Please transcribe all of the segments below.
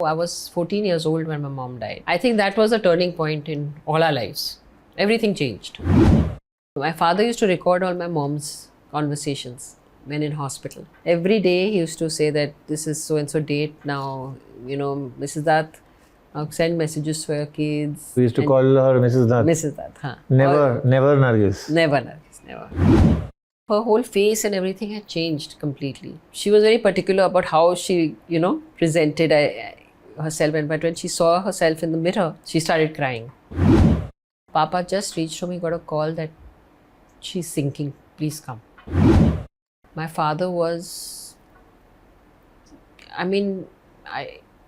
I was 14 years old when my mom died. I think that was a turning point in all our lives. Everything changed. My father used to record all my mom's conversations when in hospital. Every day he used to say that this is so-and-so date now, Mrs. Dutt, send messages for your kids. We used to call her Mrs. Dutt. Mrs. Dutt, huh? Never Nargis. Never Nargis, never. Her whole face and everything had changed completely. She was very particular about how she, presented herself. But when she saw herself in the mirror, she started crying. Papa just reached home, he got a call that she's sinking, please come. My father was,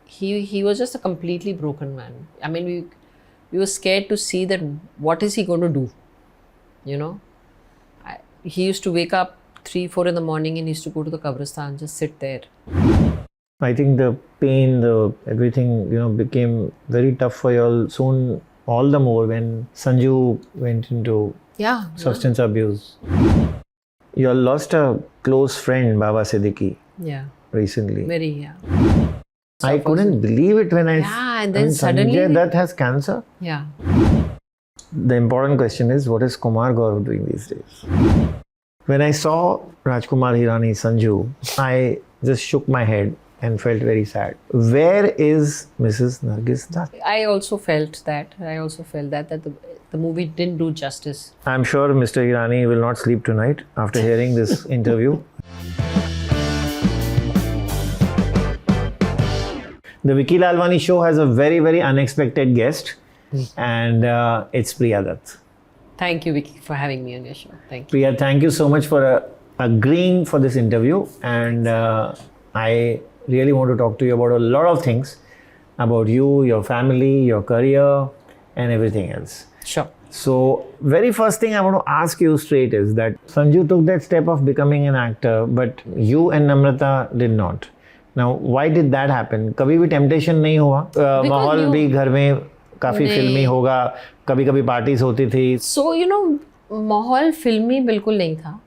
he was just a completely broken man. We were scared to see that what is he going to do, He used to wake up 3-4 in the morning and he used to go to the Qabristan, just sit there. I think the pain, everything, became very tough for you all soon, all the more when Sanju went into substance abuse. You all lost a close friend, Baba Siddiqui, recently. Very. I couldn't believe it when and then suddenly Sanjay Dutt has cancer. Yeah. The important question is, what is Kumar Gaurav doing these days? When I saw Rajkumar Hirani, Sanju, I just shook my head and felt very sad. Where is Mrs. Nargis Dutt? I also felt that the movie didn't do justice. I'm sure Mr. Hirani will not sleep tonight after hearing this interview. The Vickey Lalwani show has a very, very unexpected guest, and it's Priya Dutt. Thank you, Vicky, for having me on your show. Thank you. Priya, thank you so much for agreeing for this interview, and I really want to talk to you about a lot of things, about you, your family, your career, and everything else. Sure. So, very first thing I want to ask you straight is that Sanju took that step of becoming an actor, but you and Namrata did not. Now, why did that happen? कभी भी temptation नहीं हुआ? माहौल भी घर में काफी फिल्मी होगा, कभी-कभी parties होती थी. So, माहौल फिल्मी बिल्कुल नहीं था.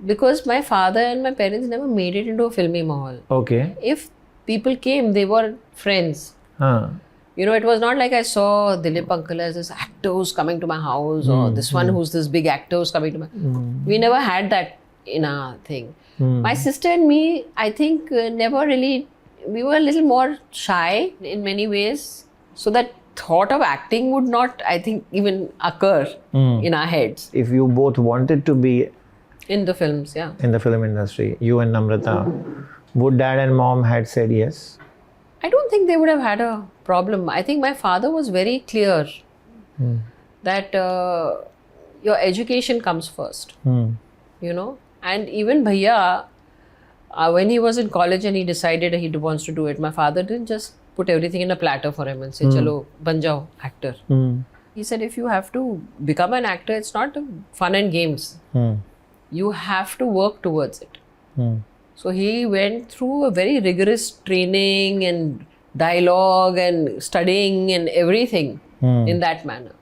Because my father and my parents never made it into a filmy mahal. Okay. If people came, they were friends. It was not like I saw Dilip uncle as this actor who's coming to my house or this one who's this big actor who's coming to my... We never had that in our thing. My sister and me, I think, never really... We were a little more shy in many ways. So that thought of acting would not, I think, even occur in our heads. If you both wanted to be... In the films, in the film industry, you and Namrata, would dad and mom had said yes? I don't think they would have had a problem. I think my father was very clear that your education comes first, And even Bhaiya, when he was in college and he decided he wants to do it, my father didn't just put everything in a platter for him and say, chalo, ban jao, actor. He said, if you have to become an actor, it's not fun and games. You have to work towards it. So he went through a very rigorous training and dialogue and studying and everything in that manner.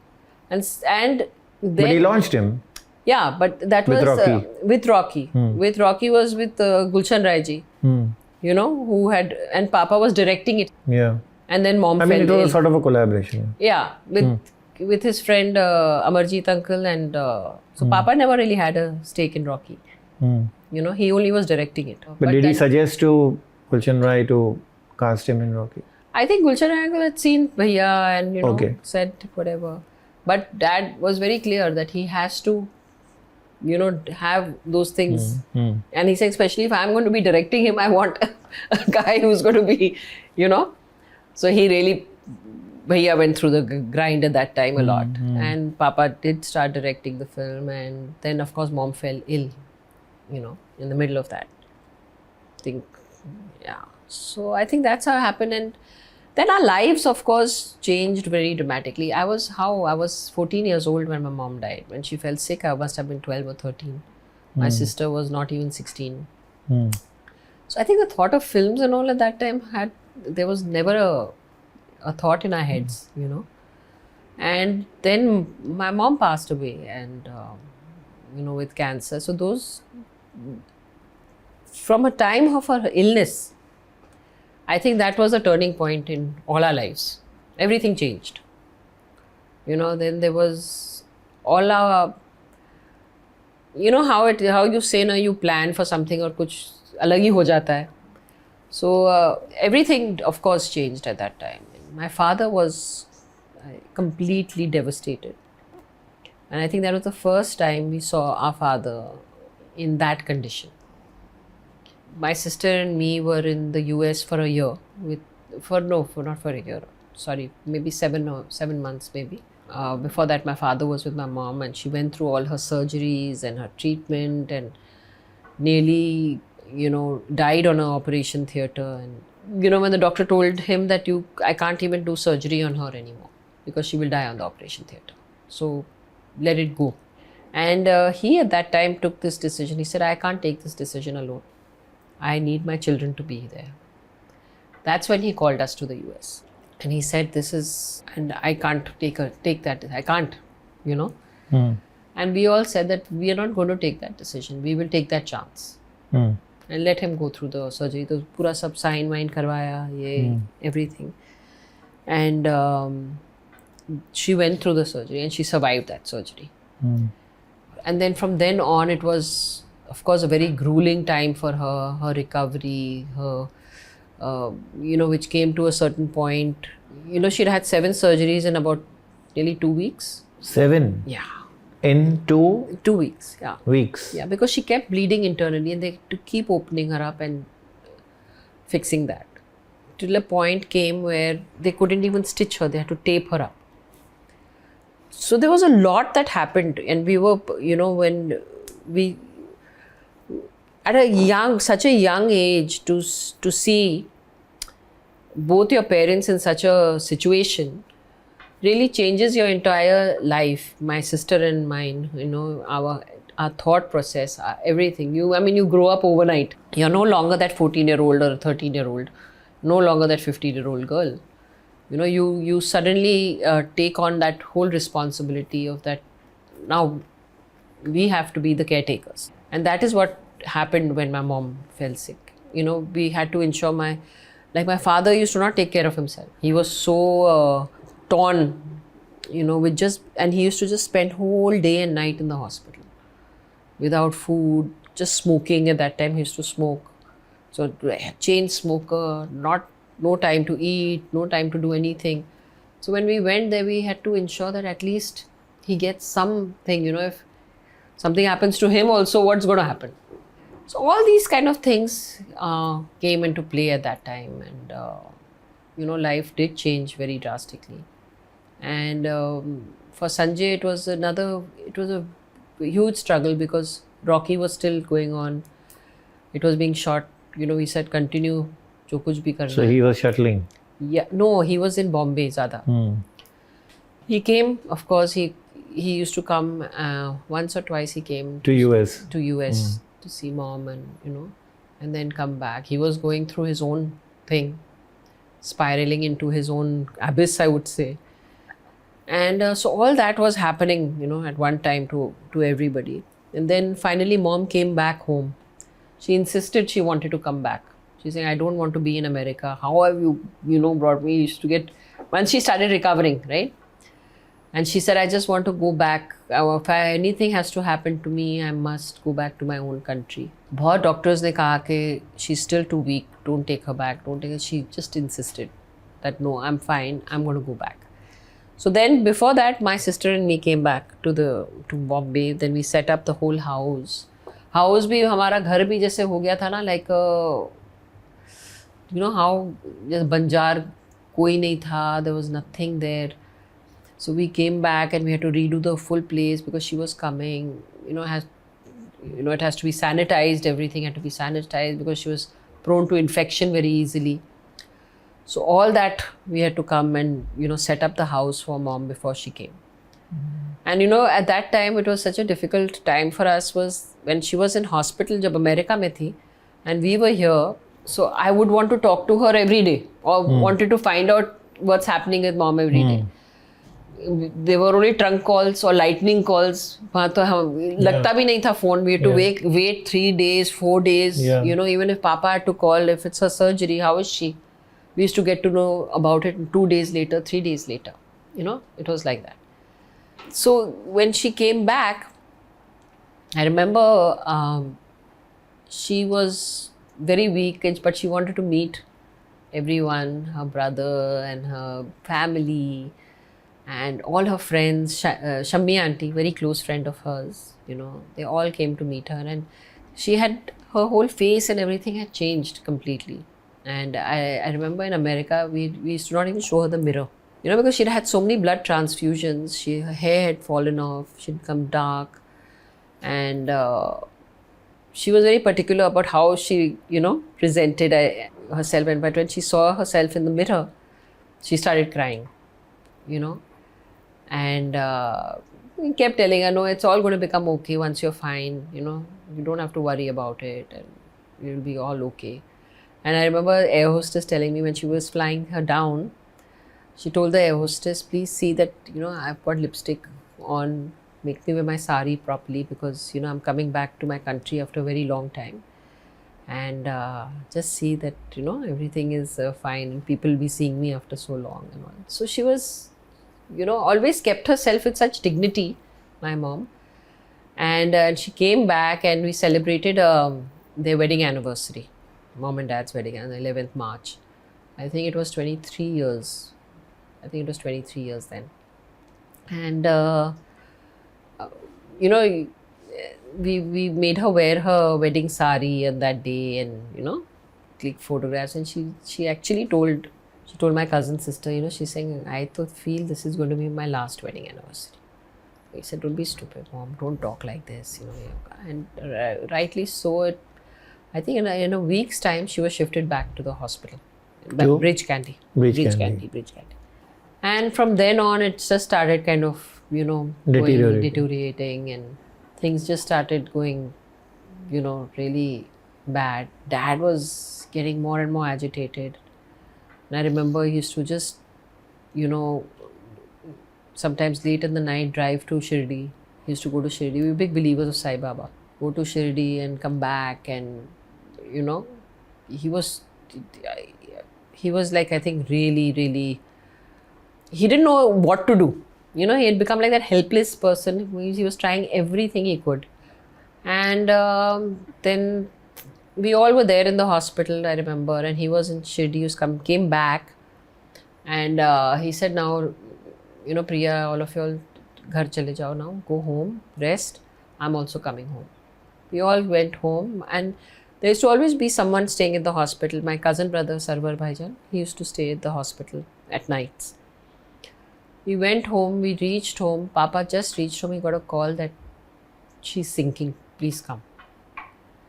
And then, but he launched him. Yeah, but that was Rocky. With Rocky. With Rocky was with Gulshan Rai ji, who had, and Papa was directing it. Yeah. And then mom fell it was ill. Sort of a collaboration. Yeah, with his friend Amarjeet uncle, and so Papa never really had a stake in Rocky. He only was directing it. But did he suggest to Gulshan Rai to cast him in Rocky? I think Gulshan Rai uncle had seen Bhaiya and said whatever. But dad was very clear that he has to have those things. And he said, especially if I'm going to be directing him, I want a guy who's going to be, So he really, Bhaiya went through the grind at that time a lot. And Papa did start directing the film. And then, of course, mom fell ill, in the middle of that. So I think that's how it happened. And then our lives, of course, changed very dramatically. I was 14 years old when my mom died. When she fell sick, I must have been 12 or 13. My sister was not even 16. So I think the thought of films and all at that time there was never a thought in our heads, And then my mom passed away and, with cancer. So those, from a time of her illness, I think that was a turning point in all our lives. Everything changed. Then there was all our, how you say na, you plan for something or kuch alag hi ho jata hai. So everything of course changed at that time. My father was completely devastated. And I think that was the first time we saw our father in that condition. My sister and me were in the US for a year. Not for a year. Sorry, maybe 7 months maybe. Before that, my father was with my mom and she went through all her surgeries and her treatment and nearly, died on an operation theatre. And, when the doctor told him that I can't even do surgery on her anymore because she will die on the operation theatre. So, let it go. And he at that time took this decision. He said, I can't take this decision alone. I need my children to be there. That's when he called us to the US. And he said, and I can't take that, I can't, And we all said that we are not going to take that decision. We will take that chance. And let him go through the surgery. So, pura sab sign wine karwaya, everything. And she went through the surgery and she survived that surgery. And then from then on, it was, of course, a very grueling time for her recovery, her, which came to a certain point. She'd had 7 surgeries in about nearly 2 weeks. 7? Yeah. In 2 weeks, yeah. Weeks? Yeah, because she kept bleeding internally and they had to keep opening her up and fixing that. Till a point came where they couldn't even stitch her, they had to tape her up. So there was a lot that happened, and we were, when we, at such a young age, to see both your parents in such a situation really changes your entire life. My sister and mine, our thought process, everything. You grow up overnight. You're no longer that 14-year-old or 13-year-old, no longer that 15-year-old girl. You suddenly take on that whole responsibility of that. Now we have to be the caretakers. And that is what happened when my mom fell sick. We had to ensure my father used to not take care of himself. He was so torn, and he used to just spend whole day and night in the hospital without food, just smoking. At that time, he used to smoke. So chain smoker, no time to eat, no time to do anything. So when we went there, we had to ensure that at least he gets something, if something happens to him also, what's going to happen? So all these kind of things came into play at that time, and life did change very drastically. And for Sanjay, it was a huge struggle because Rocky was still going on. It was being shot. He said continue, jo kuch bhi karna. So he was shuttling. Yeah, no, he was in Bombay zyada. He came, of course. He used to come once or twice. He came to US to see mom, and then come back. He was going through his own thing, spiraling into his own abyss, I would say. And so all that was happening, at one time to everybody. And then finally mom came back home. She insisted she wanted to come back. She's saying, I don't want to be in America. How have you, brought me? Used to get, once she started recovering, right? And she said, I just want to go back. If anything has to happen to me, I must go back to my own country. बहुत doctors ने कहा कि she's still too weak. Don't take her back. She just insisted that no, I'm fine. I'm going to go back. So then before that, my sister and me came back to Bombay. Then we set up the whole house. House भी हमारा घर भी जैसे हो गया था ना, like how just Banjar कोई नहीं था. There was nothing there. So we came back and we had to redo the full place because she was coming. It has to be sanitized. Everything had to be sanitized because she was prone to infection very easily. So all that we had to come and set up the house for mom before she came. And at that time it was such a difficult time for us was when she was in hospital जब America में थी and we were here. So I would want to talk to her every day or wanted to find out what's happening with mom every day. There were only trunk calls or lightning calls. वहाँ तो लगता भी नहीं था phone. We had to wait 3 days, 4 days. Even if Papa had to call, if it's her surgery, how is she? We used to get to know about it 2 days later, 3 days later. You know, it was like that. So when she came back, I remember she was very weak, but she wanted to meet everyone, her brother and her family and all her friends. Shammi auntie, very close friend of hers, you know, they all came to meet her, and she had, her whole face and everything had changed completely. And I remember in America, we used to not even show her the mirror, you know, because she'd had so many blood transfusions. Her hair had fallen off, she'd become dark, and she was very particular about how she, you know, presented herself. But when she saw herself in the mirror, she started crying, you know. And we kept telling her, no, it's all going to become okay once you're fine, you know. You don't have to worry about it, and you'll be all okay. And I remember air hostess telling me when she was flying her down, she told the air hostess, please see that, you know, I've got lipstick on, make me wear my sari properly, because, you know, I'm coming back to my country after a very long time. And just see that, you know, everything is fine, and people will be seeing me after so long and all. So she was, you know, always kept herself with such dignity, my mom. And she came back, and we celebrated their wedding anniversary, mom and dad's wedding, on the 11th March. I think it was 23 years. I think it was 23 years then. And, you know, we made her wear her wedding sari on that day, and, you know, click photographs. And she actually told my cousin sister, you know, she's saying, I feel this is going to be my last wedding anniversary. He said, don't be stupid, mom, don't talk like this, you know. And rightly so. I think in a week's time, she was shifted back to the hospital. Bridge Candy. And from then on, it just started kind of, you know, deteriorating, and things just started going, you know, really bad. Dad was getting more and more agitated. And I remember he used to just, you know, sometimes late in the night drive to Shirdi. He used to go to Shirdi. We were big believers of Sai Baba. Go to Shirdi and come back, and, you know, he was like, I think, really, really, he didn't know what to do. You know, he had become like that helpless person. He was trying everything he could. And then we all were there in the hospital, I remember, and he was in Shirdi. He came back, and he said, now, you know, Priya, all of you all, ghar chale jao now, go home, rest. I'm also coming home. We all went home, and there used to always be someone staying at the hospital. My cousin brother, Sarwar Bhaijan, he used to stay at the hospital at nights. We went home, we reached home. Papa just reached home. He got a call that she's sinking. Please come.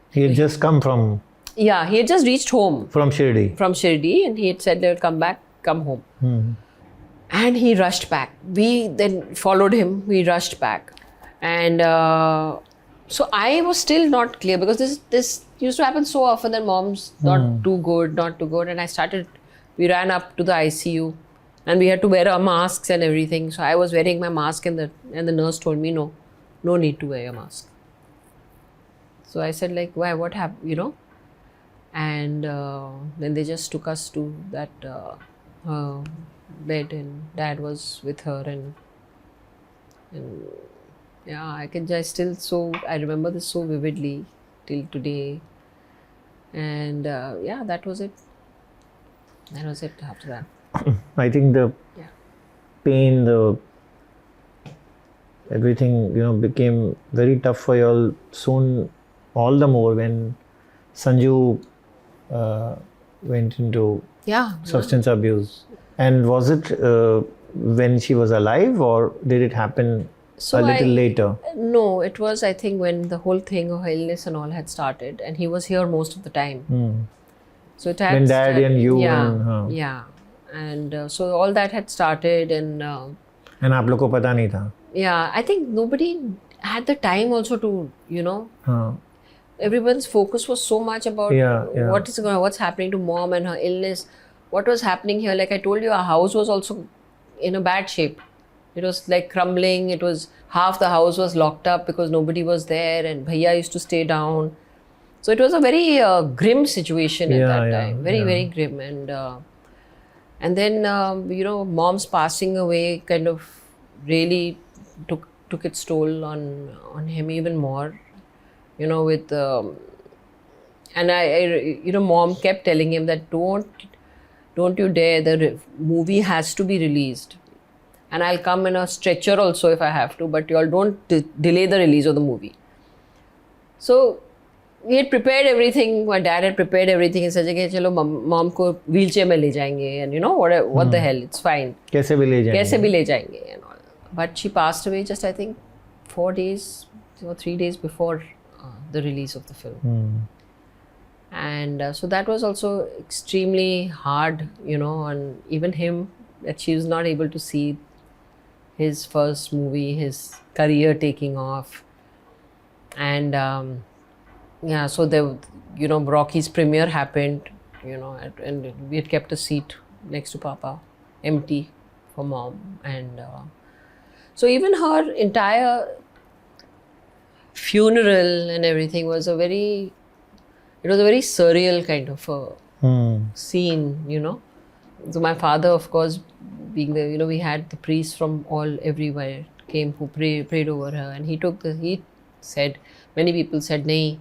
He had just come from... Yeah, he had just reached home. From Shirdi. And he had said they'll come back, come home. And he rushed back. We then followed him. We rushed back. And so I was still not clear, because this used to happen so often that mom's not too good. And we ran up to the ICU. And we had to wear our masks and everything. So I was wearing my mask, and the nurse told me, no need to wear a mask. So I said, like, why, what happened, you know? And then they just took us to that bed, and Dad was with her, and yeah, I remember this so vividly till today. And yeah, that was it. That was it after that. I think the pain, everything, you know, became very tough for you all soon, all the more when Sanju went into substance abuse. And was it when she was alive, or did it happen a little later? No, it was, I think, when the whole thing of her illness and all had started, and he was here most of the time. So it had when Dad and you and her. Yeah. And so all that had started, and aap log ko pata nahi tha. Yeah, I think nobody had the time also to, you know, everyone's focus was so much about what's happening to mom and her illness, what was happening here. Like I told you, our house was also in a bad shape. It was like crumbling. It was half the house was locked up because nobody was there, and Bhaiya used to stay down. So it was a very grim situation at that time. Very grim. And And then, mom's passing away kind of really took its toll on him even more, with, and mom kept telling him that don't you dare, the movie has to be released. And I'll come in a stretcher also if I have to, but you all don't delay the release of the movie. So, we had prepared everything. My dad had prepared everything. He said, "Okay, chalo, mom ko wheelchair mein le jayenge, and what the hell, it's fine. Kaise bhi le jayenge and all." But she passed away just, I think, 4 days or 3 days before the release of the film. And so that was also extremely hard, on even him, that she was not able to see his first movie, his career taking off. And so there, Rocky's premiere happened, and we had kept a seat next to Papa, empty for mom. And so even her entire funeral and everything was a very surreal kind of a scene, So my father, of course, being there, we had the priests from everywhere came who prayed over her, and he said, many people said, "Nahi,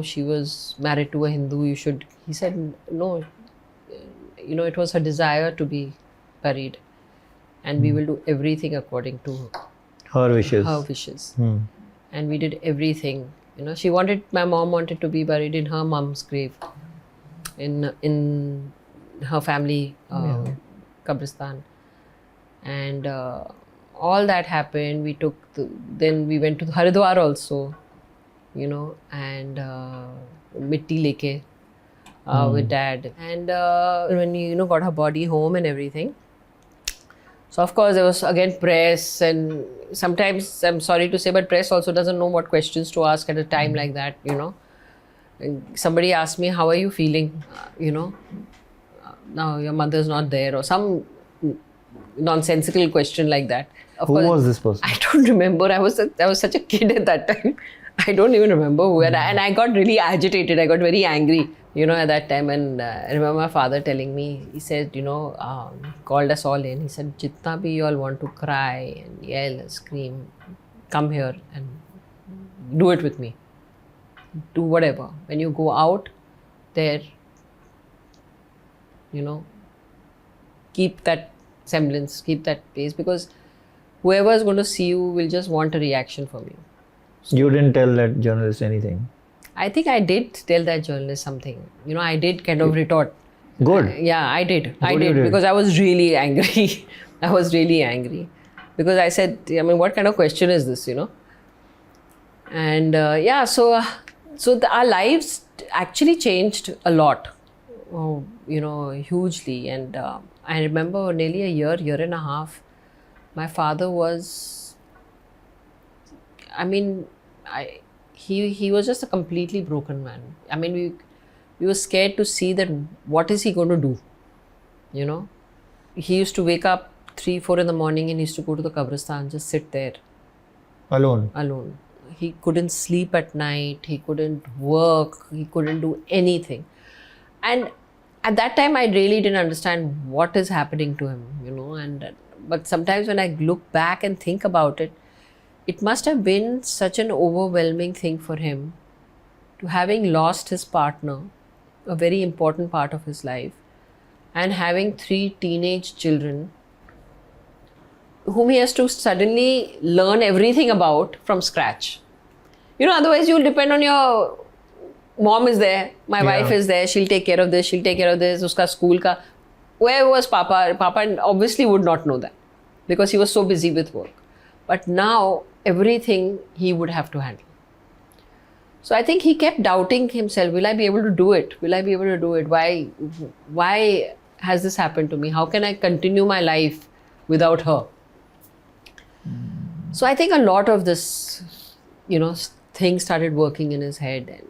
she was married to a Hindu, he said, "No, it was her desire to be buried, and we will do everything according to her wishes. And we did everything. My mom wanted to be buried in her mom's grave, in her family Kabristan. And all that happened. Then we went to Haridwar also, and mitti leke with dad. And when we, got her body home and everything. So of course there was again press, and sometimes, I'm sorry to say, but press also doesn't know what questions to ask at a time like that, And somebody asked me, "How are you feeling? Now your mother's not there," or some nonsensical question like that. Who was this person? I don't remember. I was such a kid at that time. I don't even remember who. And I got really agitated. I got very angry, at that time. And I remember my father telling me, he said, called us all in. He said, "Jitna bhi you all want to cry and yell and scream, come here and do it with me. Do whatever. When you go out there, keep that semblance, keep that pace, because whoever is going to see you will just want a reaction from you." You didn't tell that journalist anything? I think I did tell that journalist something. I did kind of retort. Good. I did. I did, because I was really angry. I was really angry. Because I said, what kind of question is this, And so our lives actually changed a lot, hugely. And I remember nearly a year and a half, my father was, he was just a completely broken man. We were scared to see that what is he going to do, He used to wake up 3-4 in the morning and he used to go to the Kabristan, just sit there. Alone. He couldn't sleep at night, he couldn't work, he couldn't do anything. And at that time, I really didn't understand what is happening to him, but sometimes when I look back and think about it, it must have been such an overwhelming thing for him to having lost his partner, a very important part of his life, and having 3 teenage children whom he has to suddenly learn everything about from scratch. Otherwise you'll depend on your mom is there, my wife is there, she'll take care of this, uska school ka. Where was Papa? Papa obviously would not know that because he was so busy with work. But now everything he would have to handle. So I think he kept doubting himself. Will I be able to do it? Will I be able to do it? Why has this happened to me? How can I continue my life without her? So I think a lot of this, things started working in his head.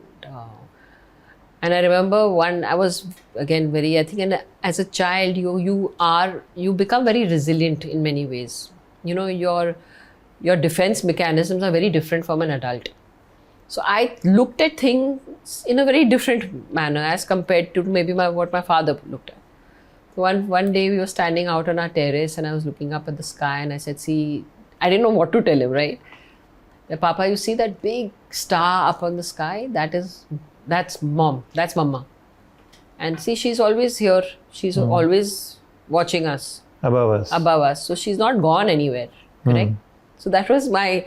And I remember I was again very, I think, and as a child, you become very resilient in many ways. Your defense mechanisms are very different from an adult. So I looked at things in a very different manner as compared to maybe what my father looked at. One day we were standing out on our terrace and I was looking up at the sky and I said, see, I didn't know what to tell him, right? Papa, you see that big star up on the sky? That's mom. That's mama. And see, she's always here. She's always watching us. Above us. So she's not gone anywhere, correct? So that was my...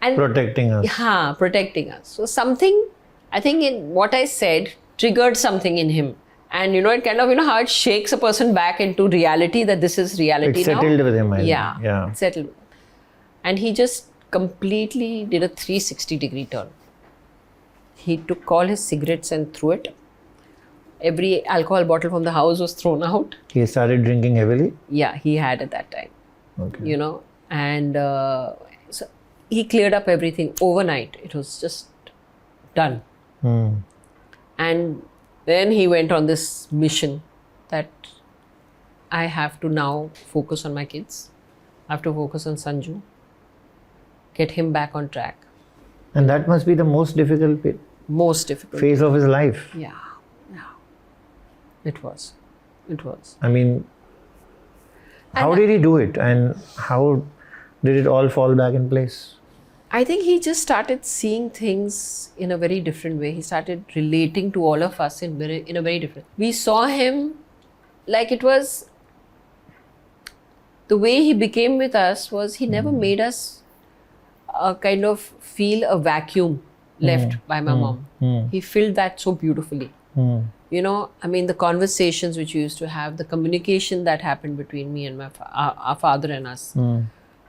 And protecting us. Yeah, protecting us. So something, I think in what I said triggered something in him. And it kind of, how it shakes a person back into reality, that this is reality now. It settled with him, I think. Yeah, it settled. And he just completely did a 360-degree turn. He took all his cigarettes and threw it. Every alcohol bottle from the house was thrown out. He started drinking heavily? Yeah, he had at that time. Okay. And so he cleared up everything overnight. It was just done. And then he went on this mission that I have to now focus on my kids. I have to focus on Sanju. Get him back on track. And that must be the most difficult phase of his life. Yeah. It was. I mean, how did he do it? And how did it all fall back in place? I think he just started seeing things in a very different way. He started relating to all of us in a very different. We saw him like it was... The way he became with us was he never made us kind of feel a vacuum left by my mom. He filled that so beautifully. The conversations which we used to have, the communication that happened between me and our father and us.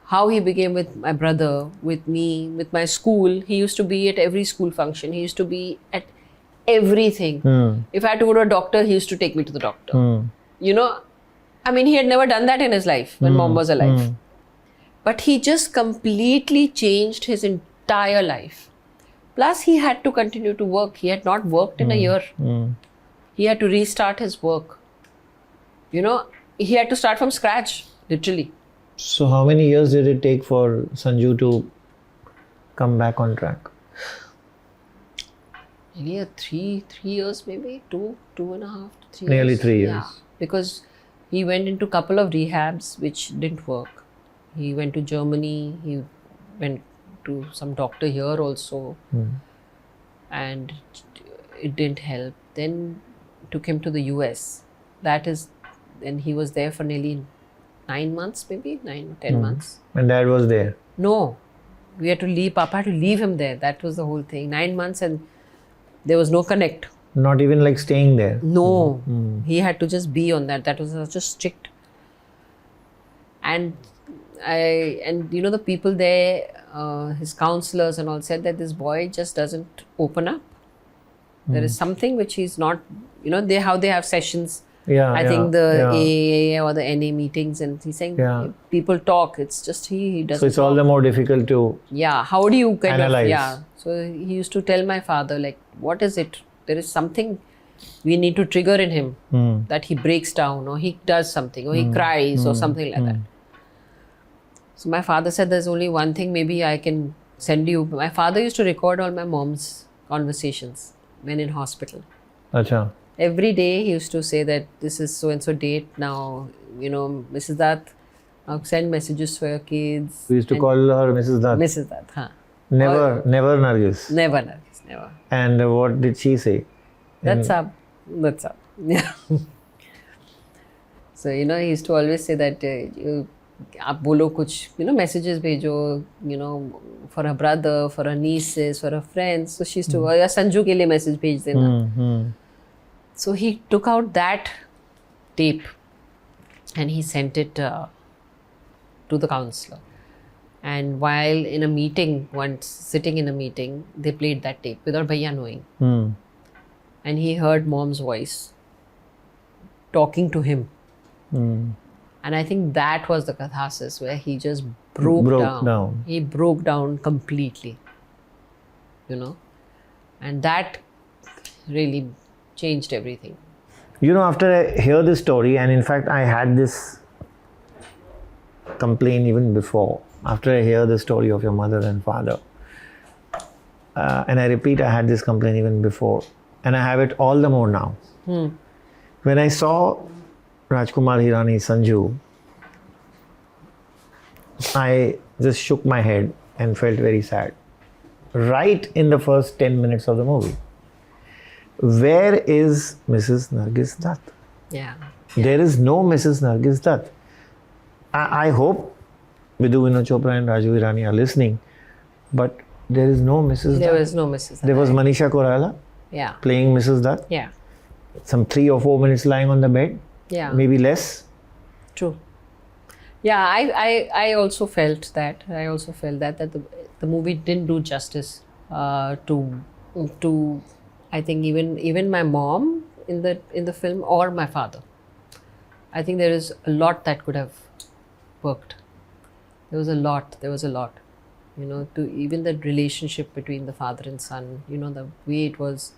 How he became with my brother, with me, with my school. He used to be at every school function. He used to be at everything. If I had to go to a doctor, he used to take me to the doctor. He had never done that in his life when mom was alive. But he just completely changed his entire life. Plus, he had to continue to work. He had not worked in a year. He had to restart his work. He had to start from scratch, literally. So how many years did it take for Sanju to come back on track? Nearly 3 years, maybe 2.5 to 3 years. Nearly 3 years. Yeah, because he went into a couple of rehabs which didn't work. He went to Germany. He went to some doctor here also, and it didn't help. Then took him to the US. Then he was there for nearly 9 months, maybe 9-10 months. And dad was there? No, we had to leave. Papa had to leave him there. That was the whole thing. 9 months and there was no connect. Not even like staying there? No, he had to just be on that. That was such a strict. And the people there, his counselors and all said that this boy just doesn't open up. There is something which he's not, how they have sessions. I think the AA or the NA meetings, and he's saying people talk. It's just he doesn't. So it's all the more difficult to how do you kind analyze. of So he used to tell my father, like, what is it? There is something we need to trigger in him, that he breaks down or he does something or he cries or something like that. So my father said, there's only one thing, maybe I can send you. My father used to record all my mom's conversations when in hospital. Acha. Every day he used to say that this is so and so date now, Mrs. Dutt, send messages for your kids. We used to call her Mrs. Dutt. Mrs. Dutt, huh. Never Nargis. Never Nargis, never. And what did she say? That's up. Yeah. So, he used to always say that, आप बोलो कुछ, messages भेजो, for her brother, for her nieces, for her friends. So she used to, या संजू के लिए message भेज देना. So he took out that tape and he sent it to the counselor. And while in a meeting, once sitting in a meeting, they played that tape without Bhaiya knowing. And he heard mom's voice talking to him. And I think that was the catharsis where he just broke down. He broke down completely, and that really changed everything. After I hear this story, and in fact, I had this complaint even before, after I hear the story of your mother and father, and I repeat, I had this complaint even before, and I have it all the more now. When I saw Rajkumar Hirani, Sanju, I just shook my head and felt very sad. Right in the first 10 minutes of the movie. Where is Mrs. Nargis Dutt? Yeah. There is no Mrs. Nargis Dutt. I hope Vidhu Vinod Chopra and Raju Hirani are listening, but there is no Mrs. There Dutt. was no Mrs. There was Manisha Koirala Yeah. playing Mrs. Dutt. Yeah. Some 3 or 4 minutes lying on the bed, Yeah. maybe less. True. Yeah, I also felt that. That the movie didn't do justice to I think even my mom in the film or my father. I think there is a lot that could have worked. There was a lot. To even the relationship between the father and son, the way it was,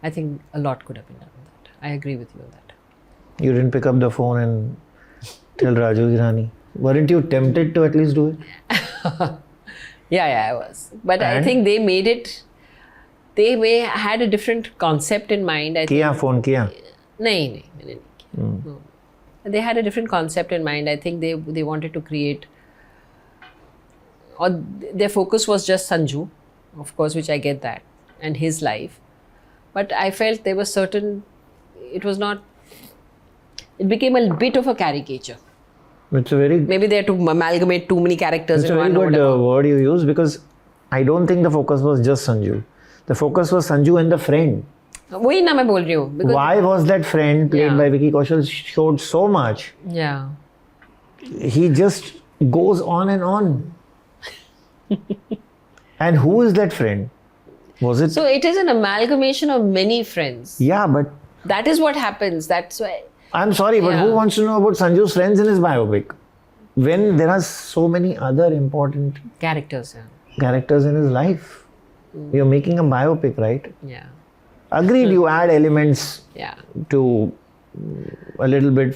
I think a lot could have been done with that. I agree with you on that. You didn't pick up the phone and tell Raju Hirani. Weren't you tempted to at least do it? Yeah, I was. But I And? think they made it, had a different concept in mind. I think. किया phone किया? नहीं, मैंने नहीं किया. No. They had a different concept in mind. I think they wanted to create, or their focus was just Sanju, of course, which I get that, and his life. But I felt there was it became a bit of a caricature. It's a very Maybe they had to amalgamate too many characters It's in a very one. or good whatever. word you use, because I don't think the focus was just Sanju. The focus was Sanju and the friend. वही ना मैं बोल रही हूँ. Because Why was that friend played Yeah. by Vicky Kaushal showed so much? Yeah. He just goes on and on. And who is that friend? Was it? So it is an amalgamation of many friends. Yeah, but That is what happens. That's why. I'm sorry, but Yeah. who wants to know about Sanju's friends in his biopic? When there are so many other important Characters. characters in his life. You're making a biopic, right? Yeah. Agreed, you add elements Yeah. to a little bit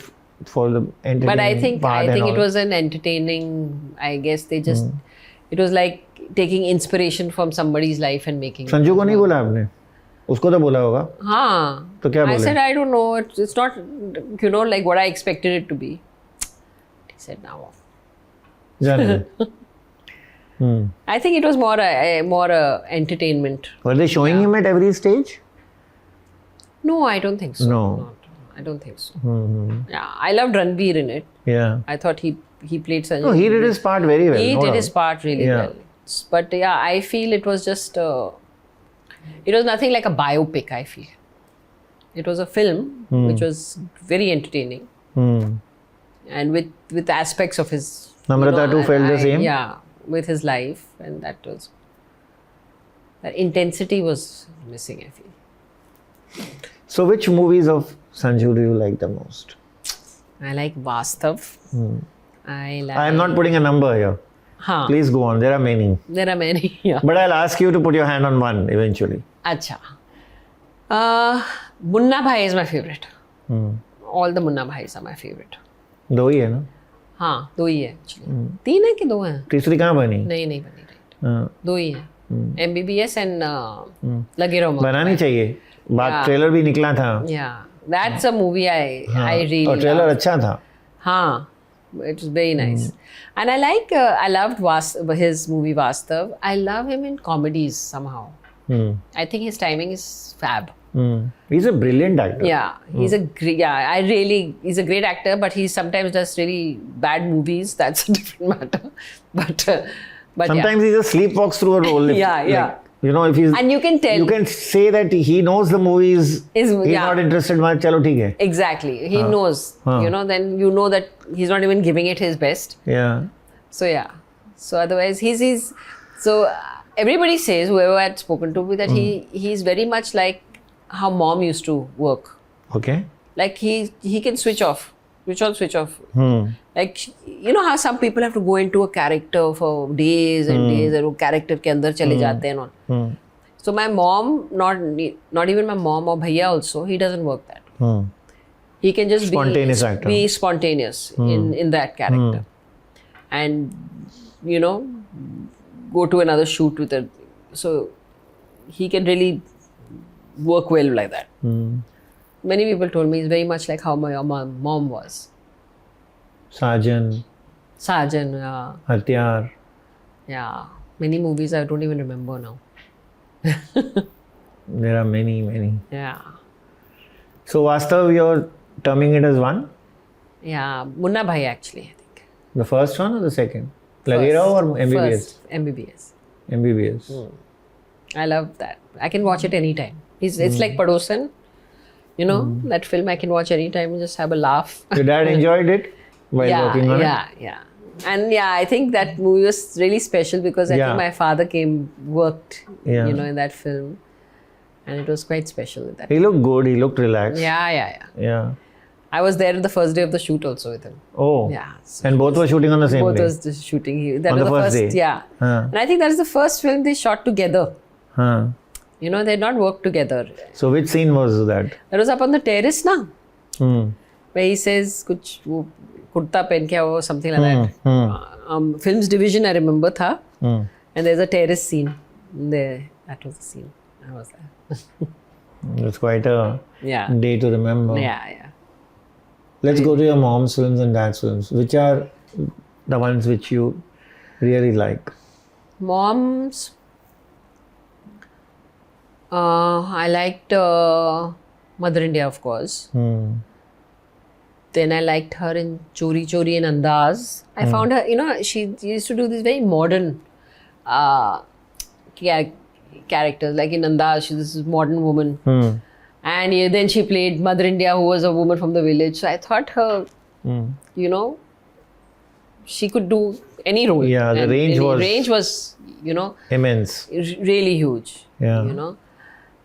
for the entertainment But I think part and it all. was an entertaining. I guess they just. It was like taking inspiration from somebody's life and making. Sanju को नहीं बोला आपने? उसको तो बोला होगा. हाँ. तो क्या I बोले? said I don't know. It's not like what I expected it to be. He said now. जाने दे. I think it was more a entertainment. Were they showing him at every stage? No, I don't think so. No. Not. I don't think so. Yeah, I loved Ranveer in it. Yeah. I thought he played Sanjay. No, he did his part very well. He no did doubt. his part really Yeah. well. But yeah, I feel it was just. It was nothing like a biopic. I feel. It was a film which was very entertaining and with aspects of his. Namrata too felt the same? Yeah, with his life, and that intensity was missing. I feel. So which movies of Sanju do you like the most? I like Vastav. I like. I am not putting a number here. Haan. Please go on. There are many. There are many. Yeah. But I'll ask you to put your hand on one eventually. Acha. Munna Bhai is my favorite. All the Munna Bhais are my favorite. दो ही है ना? हाँ, दो ही है actually. तीन है कि दो हैं? तीसरी कहाँ बनी? नहीं बनी right. हाँ. दो ही हैं. MBBS and लगे रहो मत. बनानी चाहिए. बात Yeah. ट्रेलर भी निकला था. Yeah, that's a movie I really और ट्रेलर love. अच्छा था. हाँ, it was very nice. And I loved his movie Vastav. I love him in comedies somehow. I think his timing is fab. He's a brilliant actor. Yeah, he's a great. Yeah, he's a great actor, but he sometimes does really bad movies. That's a different matter. But Sometimes he just sleepwalks through a role. Yeah. If he's And you can tell. You can say that he knows the movies. He's not interested much. चलो ठीक है. Exactly, he knows. Then you know that he's not even giving it his best. Yeah. So yeah. So otherwise, he's so everybody says, whoever I'd spoken to, that he's very much like how mom used to work. Okay. Like he can switch off. Switch off. Like how some people have to go into a character for days and days, and वो character के अंदर चले जाते हैं और. So my mom, not even my mom or bhaiya also, he doesn't work that. He can just Spontaneous actor. be spontaneous in that character, and go to another shoot with it. So he can really work well like that. many people told me, is very much like how my mom was. Sajan, Hatyar. Yeah, many movies I don't even remember now. There are many. Yeah. So Vastav, you're terming it as one? Yeah, Munna Bhai actually, I think. The first one or the second? Lage Raho or MBBS? First, MBBS. MBBS. I love that. I can watch it anytime. It's like Padosan. You know, that film I can watch anytime and just have a laugh. Your dad enjoyed it while working on it? Yeah. And I think that movie was really special because I think my father worked, in that film. And it was quite special with that. He looked good. He looked relaxed. Yeah. I was there the first day of the shoot also with him. Oh. Yeah. So and both were shooting on the same day? Both was just shooting. That on was the first day? Yeah. And I think that is the first film they shot together. You know, they had not worked together. So which scene was that? That was up on the terrace, na? Where he says, kuch kurta pen ke or something like that. Films division, I remember, tha. And there's a terrace scene there. That was the scene. I was there. It's quite a day to remember. Yeah. Let's go to your mom's films and dad's films. Which are the ones which you really like? Mom's, I liked Mother India, of course. Then I liked her in Chori Chori and Andaz. I found her, she used to do these very modern characters. Like in Andaz, she's this modern woman. And then she played Mother India, who was a woman from the village. So I thought her, she could do any role. Yeah, the range was, immense. Really huge. Yeah.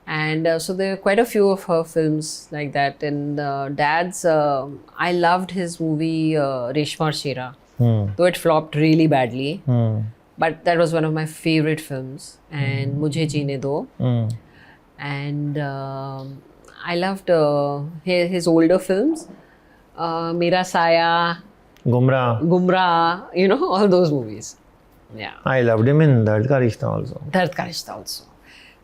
And so there are quite a few of her films like that. And Dad's, I loved his movie Reshma Shera, though it flopped really badly. But that was one of my favorite films. And Mujhe Jeene Do. And I loved his older films. Mera Saya, Gumrah, all those movies. Yeah. I loved him in Dard Ka Rishta also. Dard Ka Rishta also.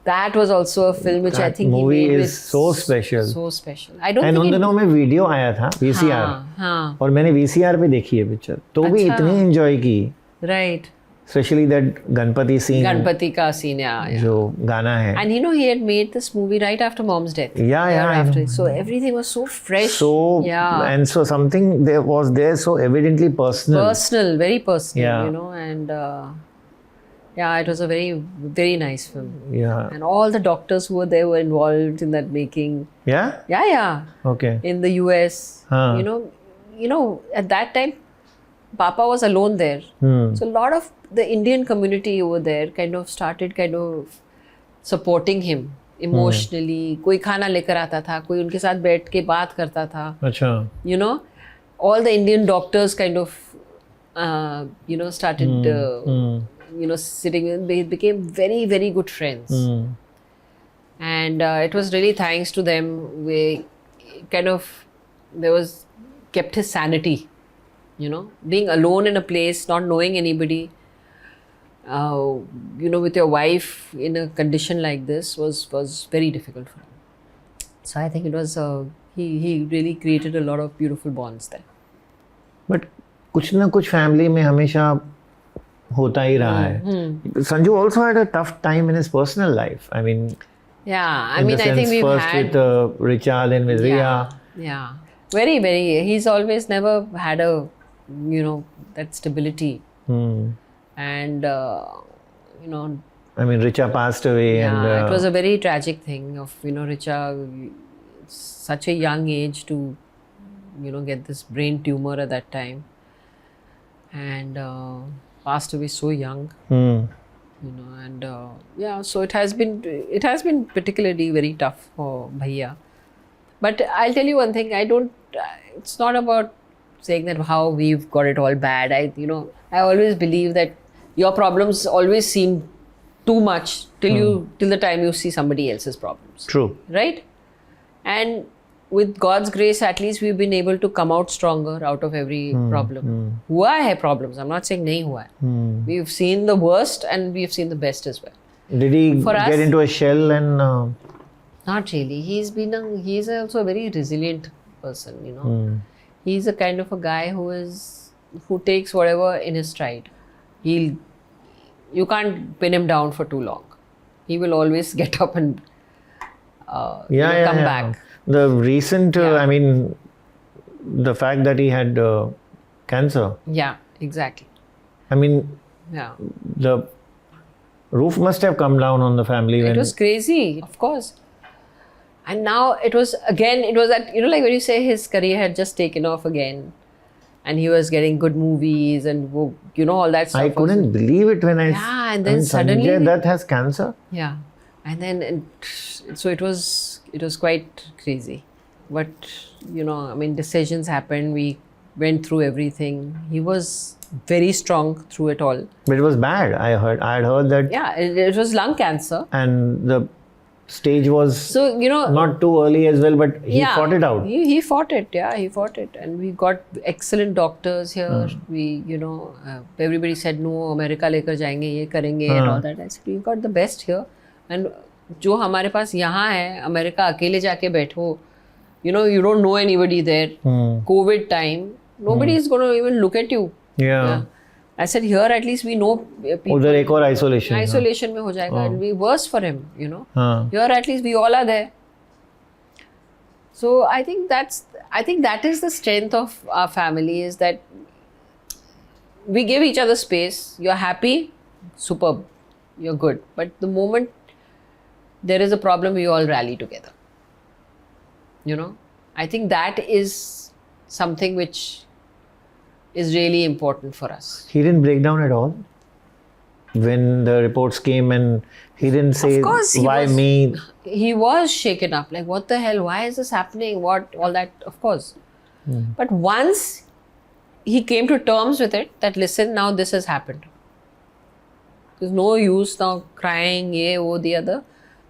That was also a film which I think movie he made is so special. So special. I don't and think उन दिनों में video आया था VCR और मैंने VCR पे देखी है पिक्चर तो भी इतनी एंजॉय की. Right. Especially that Ganpati scene. Ganpati ka scene, yeah. जो गाना है. And he had made this movie right after mom's death. Yeah. After. So everything was so fresh. And so something was there so evidently personal. Personal, very personal, and it was a very, very nice film. Yeah. And all the doctors who were there were involved in that making. Yeah? Yeah. Okay. In the US. At that time, Papa was alone there. So a lot of the Indian community over there started supporting him emotionally. कोई खाना लेकर आता था, कोई उनके साथ बैठ के बात करता था. अच्छा. All the Indian doctors started sitting. They became very, very good friends. And it was really thanks to them. We kept his sanity. Being alone in a place, not knowing anybody, with your wife in a condition like this was very difficult for him. So I think it was, he really created a lot of beautiful bonds there. But कुछ ना कुछ family में हमेशा होता ही रहा है. Sanju also had a tough time in his personal life. I mean, I think we've first had with Richa, then with Rhea. Yeah. Very, very. He's always never had that stability. And, Richa passed away. Yeah, it was a very tragic thing of, Richa, such a young age to, get this brain tumor at that time. And passed away so young. So it has been particularly very tough for Bhaiya. But I'll tell you one thing, it's not about saying that how we've got it all bad. I always believe that your problems always seem too much till the time you see somebody else's problems. True. Right? And with God's grace, at least we've been able to come out stronger out of every problem. Hua hai problems. I'm not saying nahi hua hai. We've seen the worst and we've seen the best as well. Did he get into a shell and Not really. He's also a very resilient person, you know. He's a kind of a guy who takes whatever in his stride. You can't pin him down for too long. He will always get up and come back. The recent, I mean, the fact that he had cancer. Yeah, exactly. I mean, the roof must have come down on the family. It was crazy, of course. And now it was that, you know, like when you say his career had just taken off again and he was getting good movies and, you know, all that stuff. I couldn't believe it when and then suddenly Sanjay Dutt has cancer. Yeah. And then, so it was quite crazy. But, you know, I mean, decisions happened. We went through everything. He was very strong through it all. But it was bad. I had heard that. Yeah, it was lung cancer. And the stage was so, you know, not too early as well, but he fought it out. He fought it. Yeah, he fought it. And we got excellent doctors here. We, you know, everybody said, no, America lekar jayenge, ye karenge and all that. I said, we got the best here. And जो हमारे पास यहाँ है, America अकेले जाके बैठो, you know, you don't know anybody there. COVID time, nobody is going to even look at you. Yeah. I said, here at least we know people. उधर एक और isolation. Isolation में हो जाएगा. It'll be worse for him, you know. Here at least we all are there. So I think that is the strength of our family, is that we give each other space. You're happy, superb, you're good. But the moment there is a problem, we all rally together. You know, I think that is something which is really important for us. He didn't break down at all when the reports came, and he didn't say, why me? He was shaken up, like, what the hell, why is this happening, what, all that, of course. But once he came to terms with it, that listen, now this has happened. There's no use now crying, ye, wo, the other.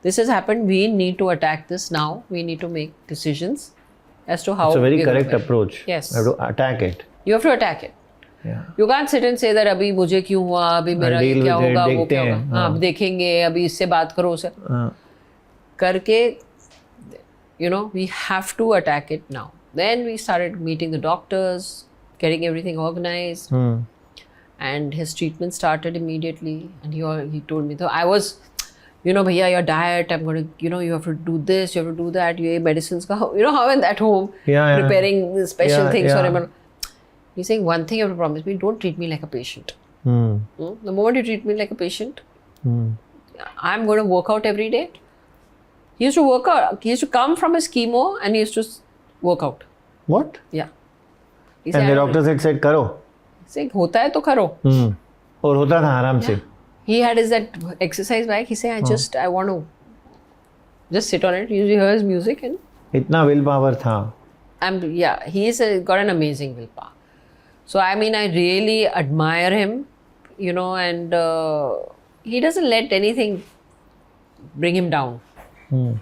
This has happened, we need to attack this now. We need to make decisions as to how. It's a very correct approach. Yes. You have to attack it. You have to attack it. Yeah. You can't sit and say that अभी मुझे क्यों हुआ, अभी मेरा ये क्या होगा, वो क्या होगा, हाँ अब देखेंगे, अभी इससे बात करो उसे करके, you know, we have to attack it now. Then we started meeting the doctors, getting everything organized, and his treatment started immediately. And he told me, so I was, you know, bhaiya, your diet, I'm going to, you know, you have to do this, you have to do that, ये medicines का, you know how in at home preparing special things for him. He's saying, one thing you have to promise me, don't treat me like a patient. The moment you treat me like a patient, I'm going to work out every day. He used to work out. He used to come from his chemo and he used to work out. What? Yeah. And the doctors had said, karo. He's saying, hota hai to karo. और होता था आराम से. He had that exercise bike. He said, I want to just sit on it. You hear his music and. इतना willpower था. He's got an amazing willpower. So, I mean, I really admire him, you know, and he doesn't let anything bring him down. You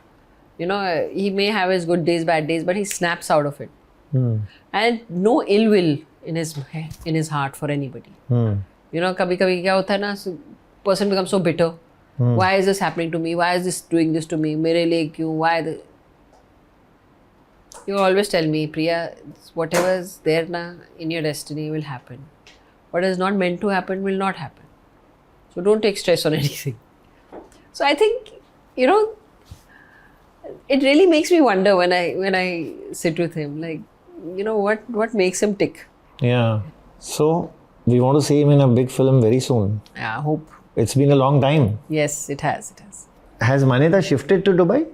know, he may have his good days, bad days, but he snaps out of it. And no ill will in his heart for anybody. You know, kabhi-kabhi kya hota hai na, person becomes so bitter. Why is this happening to me? Why is this doing this to me? Mere liye kyun? Why? You always tell me, Priya, whatever is there na, in your destiny will happen. What is not meant to happen will not happen. So don't take stress on anything. So I think, you know, it really makes me wonder when I sit with him, like, you know, what makes him tick. Yeah. So we want to see him in a big film very soon. Yeah, I hope. It's been a long time. Yes, it has. Has Maanayata shifted to Dubai?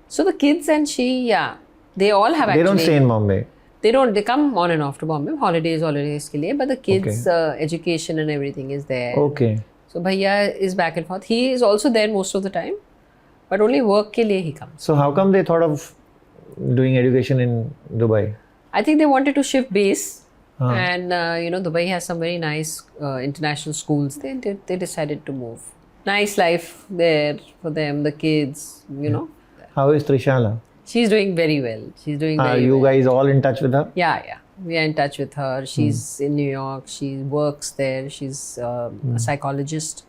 So the kids and she, they all have actually. They don't stay in Bombay. They don't. They come on and off to Bombay. Holidays ke liye. But the kids' education and everything is there. Okay. So Bhaiya is back and forth. He is also there most of the time. But only work ke liye he comes. So how come they thought of doing education in Dubai? I think they wanted to shift base. And, you know, Dubai has some very nice international schools. They decided to move. Nice life there for them, the kids, you know. How is Trishala? She's doing very well. Are you guys all in touch with her? Yeah. We are in touch with her. She's in New York. She works there. She's a psychologist.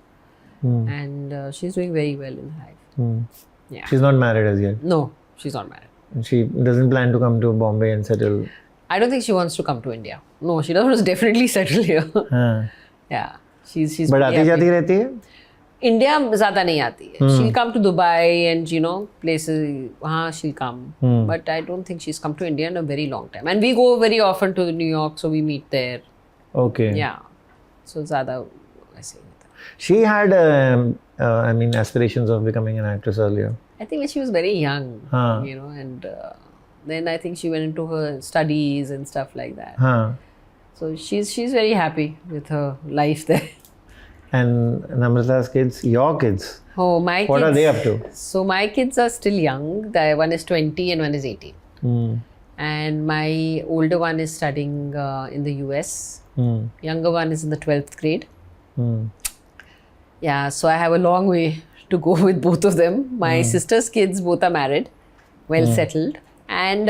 And she's doing very well in life. Yeah. She's not married as yet. No, she's not married. And she doesn't plan to come to Bombay and settle. I don't think she wants to come to India. No, she doesn't definitely settle here. हाँ. Yeah, she's. But pretty आती जाती happy. रहती है. India ज़्यादा नहीं आती है. She'll come to Dubai and places. वहाँ she'll come. But I don't think she's come to India in a very long time. And we go very often to New York, so we meet there. Okay. Yeah. So ज़्यादा ऐसे ही होता है. She had, aspirations of becoming an actress earlier. I think when she was very young, and then I think she went into her studies and stuff like that. Huh. So she's very happy with her life there. And Namrata's kids, your kids, Oh, my kids. what are they up to? So my kids are still young. One is 20 and one is 18. And my older one is studying in the US. Younger one is in the 12th grade. Yeah, so I have a long way to go with both of them. My sister's kids both are married, well settled. And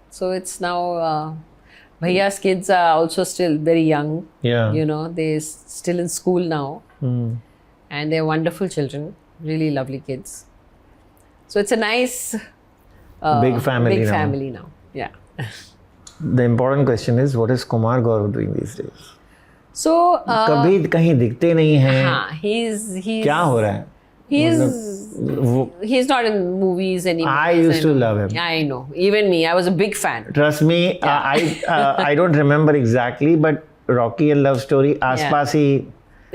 so it's now Bhaiya's kids are also still very young. Yeah. They're still in school now. And they're wonderful children, really lovely kids. So it's a nice Big family now. Yeah. The important question is, what is Kumar Gaurav doing these days? So कभी कहीं दिखते नहीं हैं. हाँ, he's क्या हो रहा है? he's not in movies anymore. I used to love him. Yeah, I know. Even me, I was a big fan. Trust me, I don't remember exactly, but Rocky and Love Story आसपास ही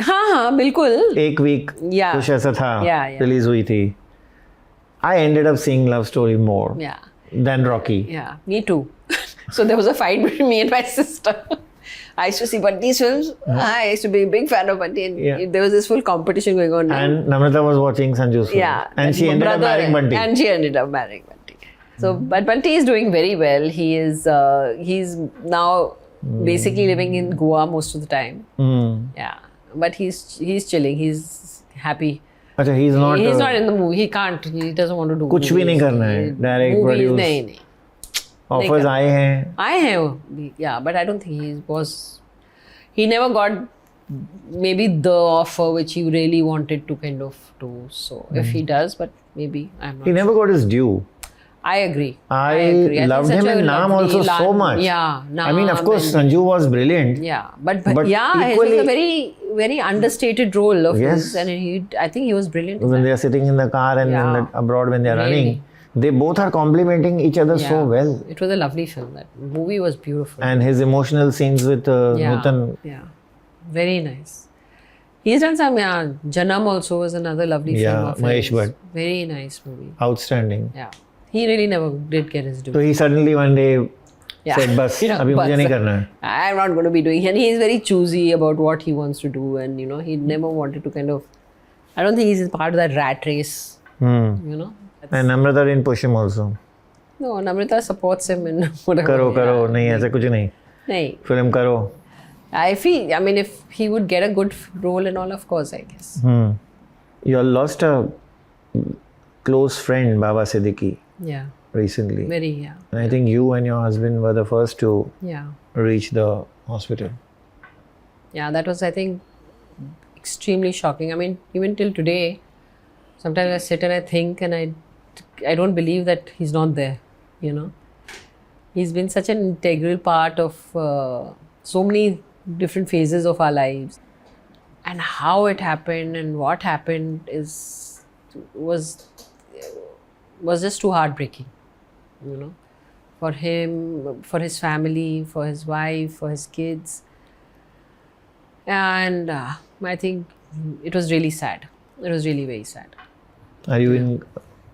हाँ, बिल्कुल. एक week Yeah. कुछ ऐसा था. Yeah. Release हुई थी. I ended up seeing Love Story more Yeah. than Rocky. Yeah, me too. So there was a fight between me and my sister. I used to see Bunty's films. I used to be a big fan of Bunty, and there was this full competition going on. And Namrata was watching Sanju's film. Yeah. And she ended up marrying Bunty. And she ended up marrying Bunty. So, but Bunty is doing very well. He's now basically living in Goa most of the time. Yeah. But he's chilling. He's happy. अच्छा, he's not in the movie. He can't. He doesn't want to do कुछ भी नहीं करना है. Direct, movies, produce. नहीं. Offers आए हैं. I have, yeah, but I don't think he never got maybe the offer which he really wanted to kind of do. So if he does, but maybe I'm not. He never got his due. I agree. I agree. loved think him such a in Naam lovely also so much. Yeah, I mean, of course, Sanju was brilliant. Yeah, but But it equally- was a very, very understated role of Yes. his, and I think he was brilliant. in When that. they are sitting in the car and Yeah. abroad when they are Really. running, they both are complimenting each other so well. It was a lovely film. That movie was beautiful. And his emotional scenes with Nutan. Yeah, very nice. He's done some, Janam also was another lovely film. Yeah, of Mahesh his. Bhatt. Very nice movie. Outstanding. Yeah. He really never did get his due. So he suddenly one day said, "Bas, Yeah, अभी मुझे bas. नहीं करना है." I'm not going to be doing, and he's very choosy about what he wants to do, and he never wanted to kind of. I don't think he's part of that rat race. And Namrata didn't push him also. No, Namrata supports him in whatever. करो नहीं ऐसा कुछ नहीं. नहीं. Film करो. If he would get a good role and all, of course, I guess. You lost a close friend, Baba Siddiqui, Yeah. recently. Very, yeah. And I think you and your husband were the first to Yeah. reach the hospital. Yeah, that was, I think, extremely shocking. I mean, even till today, sometimes I sit and I think, and I don't believe that he's not there, He's been such an integral part of so many different phases of our lives. And how it happened and what happened was just too heartbreaking, for him, for his family, for his wife, for his kids. And I think it was really sad. It was really very sad. Are you in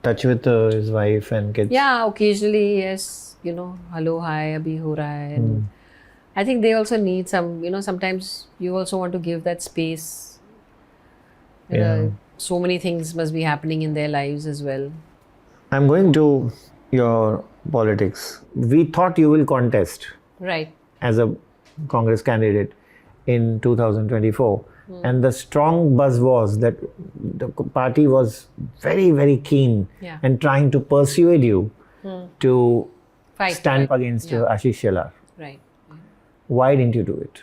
touch with his wife and kids? Yeah, occasionally, yes. Hello, hi, abhi ho raha hai. And I think they also need some, sometimes you also want to give that space. So many things must be happening in their lives as well. I'm going to your politics. We thought you will contest Right. as a Congress candidate in 2024. And the strong buzz was that the party was very, very keen Yeah. and trying to persuade you to Fight. stand right? up against Ashish Shelar. Right. Why didn't you do it?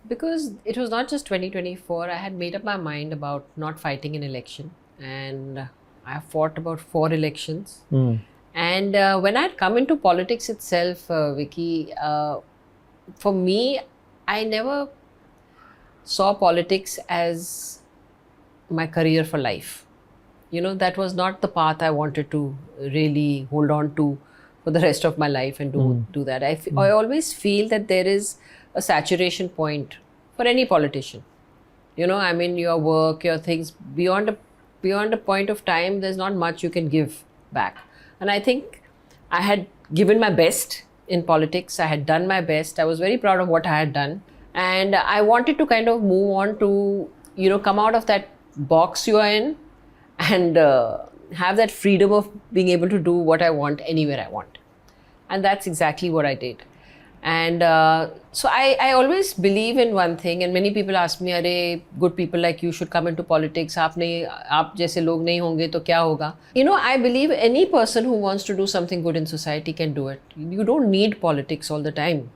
Because it was not just 2024. I had made up my mind about not fighting an election. And I fought about 4 elections. And when I had come into politics itself, Vicky, for me, I never saw politics as my career for life. You know, that was not the path I wanted to really hold on to for the rest of my life and do that. I always feel that there is a saturation point for any politician. You know, I mean, your work, your things, beyond a point of time, there's not much you can give back. And I think I had given my best in politics. I had done my best. I was very proud of what I had done. And I wanted to kind of move on to, you know, come out of that box you are in and have that freedom of being able to do what I want anywhere I want. And that's exactly what I did. And so I always believe in one thing, and many people ask me, "Arey, good people like you should come into politics. आप जैसे लोग नहीं होंगे तो क्या होगा?" You know, I believe any person who wants to do something good in society can do it. You don't need politics all the time.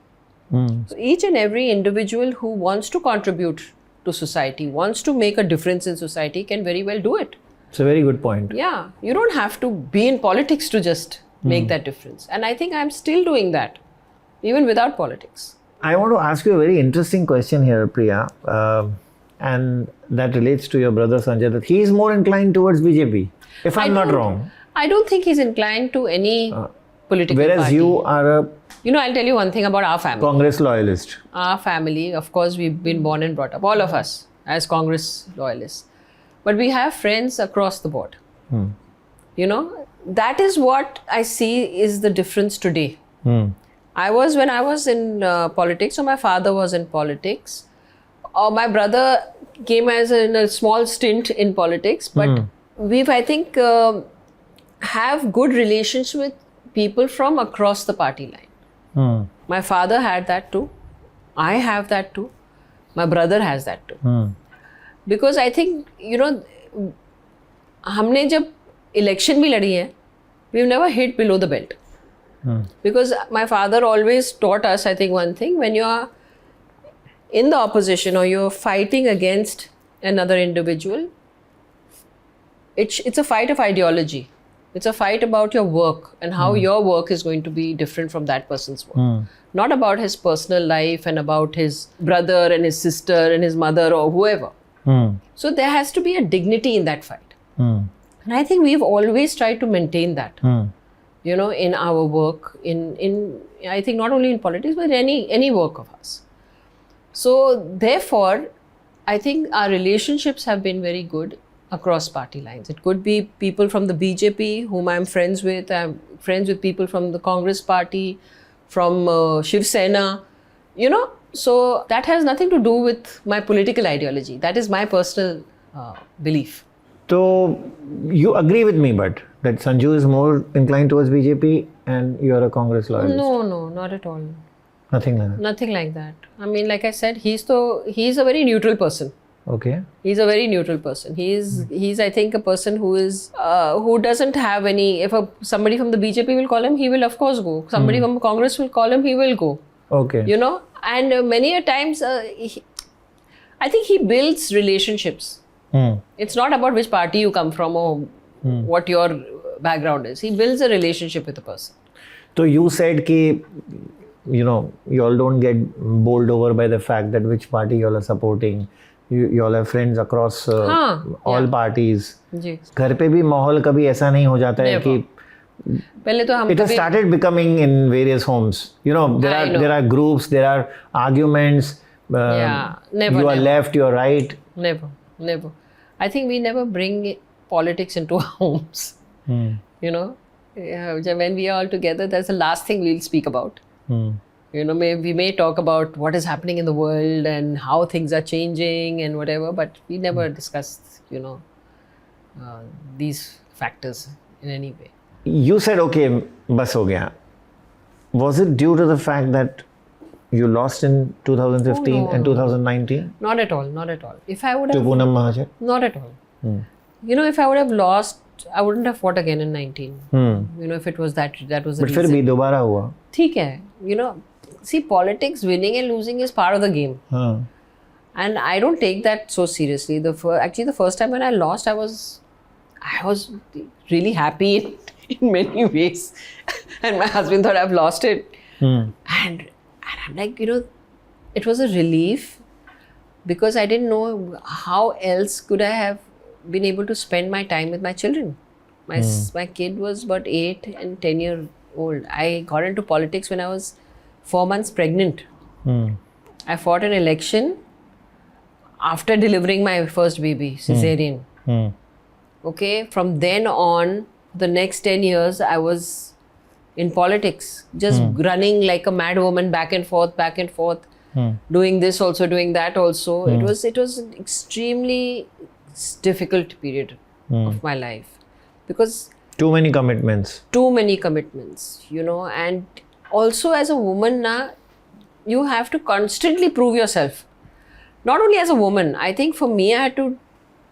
So each and every individual who wants to contribute to society, wants to make a difference in society, can very well do it. It's a very good point. Yeah, you don't have to be in politics to just make that difference. And I think I'm still doing that, even without politics. I want to ask you a very interesting question here, Priya, and that relates to your brother Sanjay Dutt. He is more inclined towards BJP, if I'm not wrong. I don't think he's inclined to any political whereas party. You are a You know, I'll tell you one thing about our family. Congress loyalist. Our family, of course, we've been born and brought up, all of us, as Congress loyalists. But we have friends across the board. You know, that is what I see is the difference today. When I was in politics, so my father was in politics. My brother came in a small stint in politics, but we've, I think, have good relations with people from across the party line. My father had that too. I have that too. My brother has that too. Because I think, you know, हमने जब election भी लड़ी है, we've never hit below the belt. Because my father always taught us, I think, one thing: when you are in the opposition or you're fighting against another individual, it's a fight of ideology. It's a fight about your work and how your work is going to be different from that person's work. Not about his personal life and about his brother and his sister and his mother or whoever. So there has to be a dignity in that fight. And I think we've always tried to maintain that. You know, in our work, in I think not only in politics, but any work of us. So therefore, I think our relationships have been very good across party lines. It could be people from the BJP whom I'm friends with. I'm friends with people from the Congress party, from Shiv Sena, you know. So that has nothing to do with my political ideology. That is my personal belief. So you agree with me, but that Sanju is more inclined towards BJP and you are a Congress loyalist? No, not at all. Nothing like that? Nothing like that. I mean, like I said, he's a very neutral person. Okay. He's a very neutral person. He's I think, a person who is who doesn't have any. If somebody from the BJP will call him, he will of course go. Somebody from Congress will call him, he will go. Okay. You know, and many a times, I think he builds relationships. It's not about which party you come from or what your background is. He builds a relationship with the person. So you said ki, you know, you all don't get bowled over by the fact that which party you all are supporting. You all have friends across all parties. जी. घर पे भी माहौल कभी ऐसा नहीं हो जाता है कि पहले तो हम it has started becoming in various homes. You know, there are groups, there are arguments. Never. You are left, you are right. Never. I think we never bring politics into our homes. You know, when we are all together, that's the last thing we'll speak about. You know, we may talk about what is happening in the world and how things are changing and whatever, but we never discuss, you know, these factors in any way. You said, okay, bas ho gaya. Was it due to the fact that you lost in 2015 and 2019? Not at all. If I would have... To Poonam Mahajan? Not at all. You know, if I would have lost, I wouldn't have fought again in 19. You know, if it was that was the reason. But फिर भी दोबारा हुआ. ठीक है. You know, see, politics, winning and losing is part of the game. And I don't take that so seriously. Actually, the first time when I lost, I was really happy in many ways. And my husband thought I've lost it. And I'm like, it was a relief because I didn't know how else could I have been able to spend my time with my children. My kid was about 8 and 10 years old. I got into politics when I was 4 months pregnant. I fought an election after delivering my first baby, cesarean. Okay, from then on, the next 10 years, I was in politics, just running like a mad woman back and forth, doing this also, doing that also. It was an extremely difficult period of my life because too many commitments, and also as a woman you have to constantly prove yourself. Not only as a woman, I think for me, I had to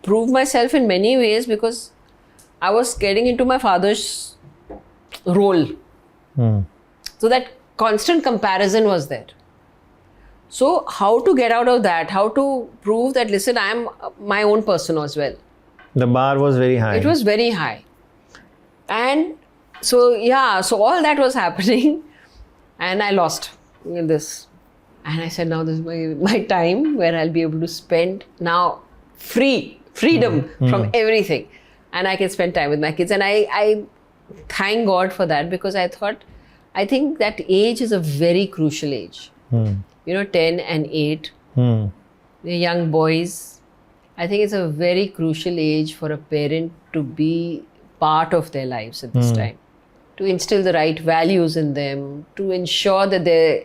prove myself in many ways because I was getting into my father's role. So that constant comparison was there. So how to get out of that? How to prove that, listen, I am my own person as well. The bar was very high. It was very high. And so all that was happening and I lost this. And I said, now this is my time where I'll be able to spend now freedom from everything. And I can spend time with my kids. And I thank God for that because I think that age is a very crucial age. 10 and 8, the young boys. I think it's a very crucial age for a parent to be part of their lives at this time. To instill the right values in them, to ensure that they're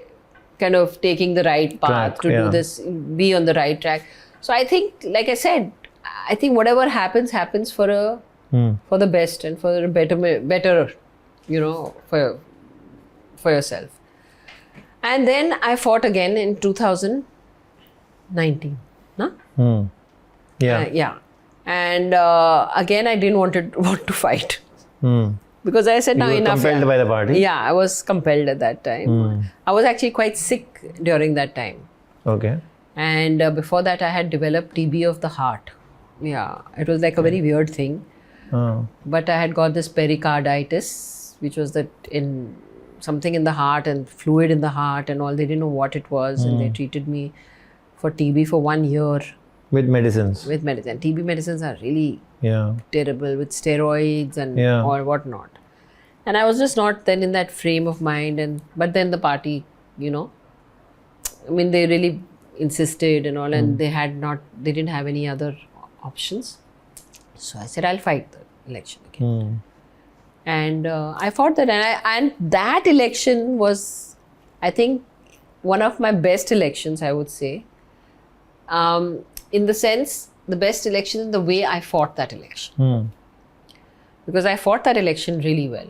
kind of taking the right path, do this, be on the right track. So I think, like I said, I think whatever happens for the best and for a better, for yourself. And then I fought again in 2019. And again, I didn't want to fight. Because I said, now enough. Compelled by the party? Yeah, I was compelled at that time. I was actually quite sick during that time. Okay. And before that, I had developed TB of the heart. Yeah, it was like a very weird thing. But I had got this pericarditis, which was something in the heart and fluid in the heart and all. They didn't know what it was. And they treated me for TB for 1 year. With medicines? With medicine. TB medicines are really terrible with steroids and or whatnot. And I was just not then in that frame of mind. But then the party, they really insisted and all, and they didn't have any other options. So I said, I'll fight the election again. And I fought that, and that election was, I think, one of my best elections, I would say. In the sense, the best election in the way I fought that election. Because I fought that election really well.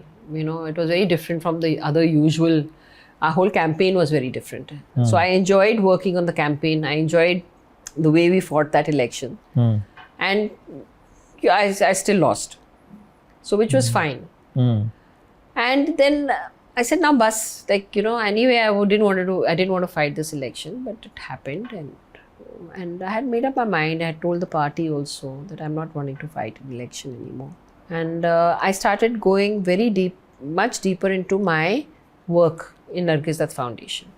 It was very different from the other usual. Our whole campaign was very different. So I enjoyed working on the campaign. I enjoyed the way we fought that election. And I still lost. So which was fine. And then I said, now bus, anyway, I didn't want to fight this election, but it happened. And I had made up my mind. I had told the party also that I'm not wanting to fight an election anymore. And I started going much deeper into my work in Nargis Dutt Foundation.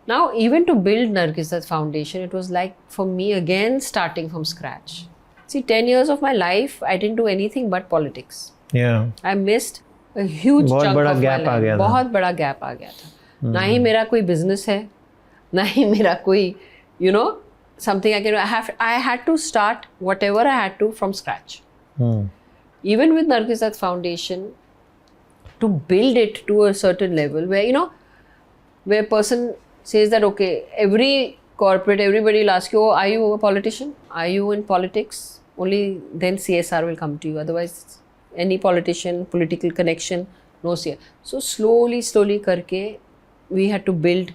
Now, even to build Nargis Dutt Foundation, it was like, for me, again, starting from scratch. See, 10 years of my life, I didn't do anything but politics. Yeah. I missed a huge chunk of my life. बहुत बड़ा gap आ गया था. ना ही मेरा कोई business है, ना ही मेरा कोई, something I can do. I had to start whatever I had to from scratch. Even with Nargis Dutt Foundation, to build it to a certain level where, where a person says that, okay, every corporate, everybody will ask you, oh, are you a politician? Are you in politics? Only then CSR will come to you. Otherwise, any politician, political connection, no CSR. So slowly karke, we had to build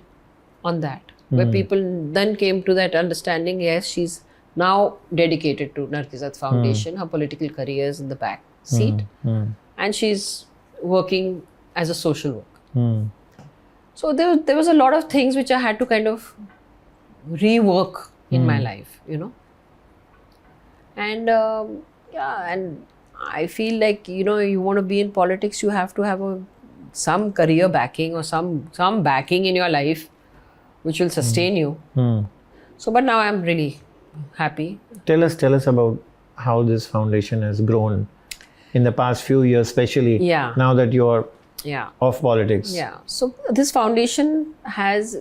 on that. Where people then came to that understanding, yes, she's now dedicated to Nargis Dutt Foundation, her political career is in the back seat. And she's working as a social worker. So there was a lot of things which I had to kind of rework in my life, And and I feel like, you want to be in politics, you have to have some career backing or some backing in your life which will sustain you. So, but now I'm really happy. Tell us about how this foundation has grown in the past few years, especially now that you're off politics. Yeah. So this foundation is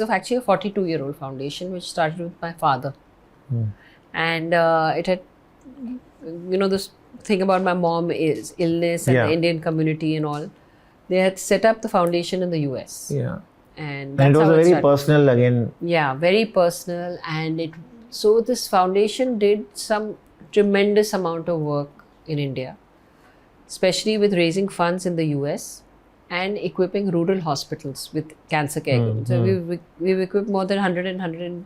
actually a 42-year-old foundation which started with my father. And it had, this thing about my mom is illness and the Indian community and all. They had set up the foundation in the US. Yeah. And it was a very personal again. Yeah, very personal. And so this foundation did some tremendous amount of work in India, especially with raising funds in the US and equipping rural hospitals with cancer care. So we've equipped more than 100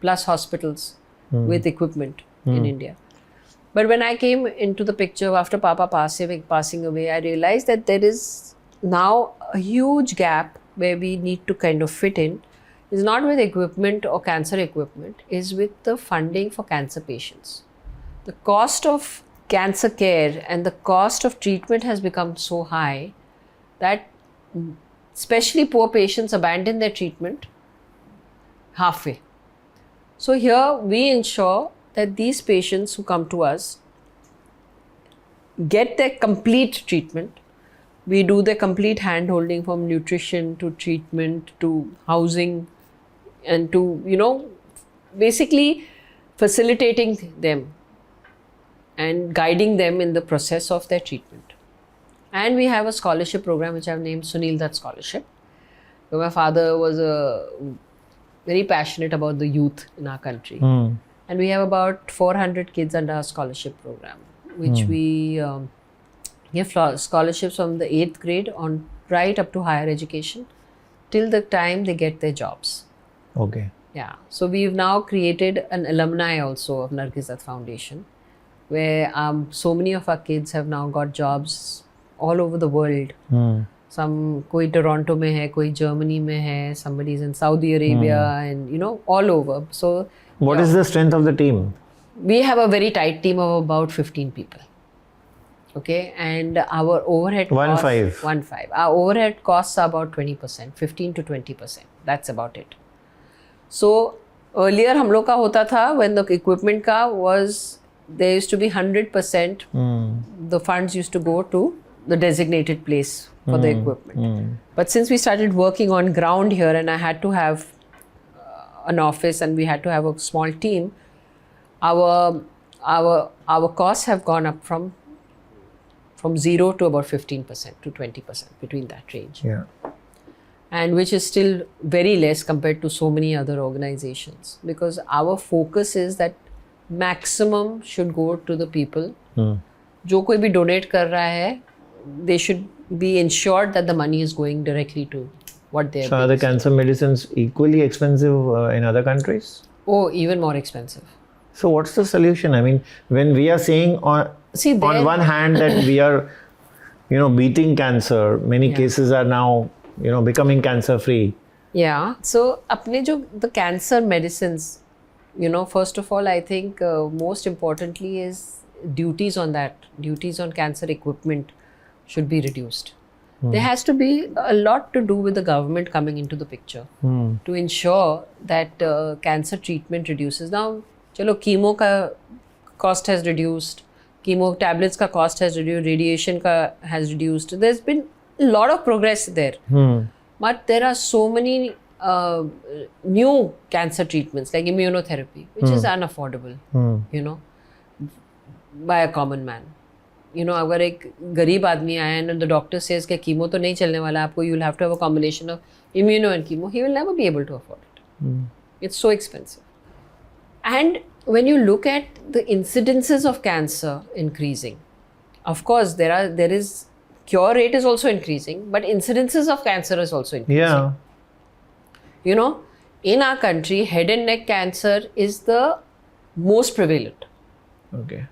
plus hospitals with equipment in India. But when I came into the picture after Papa passing away, I realized that there is now a huge gap where we need to kind of fit in. Is not with equipment or cancer equipment, is with the funding for cancer patients. The cost of cancer care and the cost of treatment has become so high that especially poor patients abandon their treatment halfway. So here we ensure that these patients who come to us get their complete treatment. We do the complete hand-holding from nutrition to treatment to housing and to, basically facilitating them and guiding them in the process of their treatment. And we have a scholarship program which I've named Sunil Dutt Scholarship. So my father was very passionate about the youth in our country. And we have about 400 kids under our scholarship program, which we give scholarships from the 8th grade on right up to higher education till the time they get their jobs. Okay. Yeah. So we've now created an alumni also of Nargis Dutt Foundation, where so many of our kids have now got jobs all over the world. Some koi Toronto mein hai, koi Germany mein hai, somebody's in Saudi Arabia and all over. So what is the strength of the team? We have a very tight team of about 15 people. Okay, and our overhead One costs, five. Our overhead costs are about 20%, 15 to 20%. That's about it. So earlier हम लोग का होता था when the equipment का was there used to be 100%. The funds used to go to the designated place for the equipment. But since we started working on ground here and I had to have an office and we had to have a small team, our costs have gone up from 0 to about 15% to 20%, between that range. Yeah. And which is still very less compared to so many other organizations, because our focus is that maximum should go to the people. जो कोई भी donate कर रहा है, they should be ensured that the money is going directly to what they are. So are the cancer medicines equally expensive in other countries? Oh, even more expensive. So what's the solution? I mean, when we are saying on one hand that we are, beating cancer, many cases are now, becoming cancer free. Yeah. So the cancer medicines, first of all, I think most importantly is duties on cancer equipment should be reduced. There has to be a lot to do with the government coming into the picture to ensure that cancer treatment reduces. Now, chemo ka cost has reduced, chemo tablets ka cost has reduced, radiation ka has reduced. There's been a lot of progress there. But there are so many new cancer treatments like immunotherapy, which is unaffordable, by a common man. अगर एक गरीब आदमी आया and the doctor says कि chemo तो नहीं चलने वाला आपको, you'll have to have a combination of immuno and chemo, he will never be able to afford it. It's so expensive. And when you look at the incidences of cancer increasing, of course there is cure rate is also increasing, but incidences of cancer is also increasing. Yeah. In our country, head and neck cancer is the most prevalent. Okay.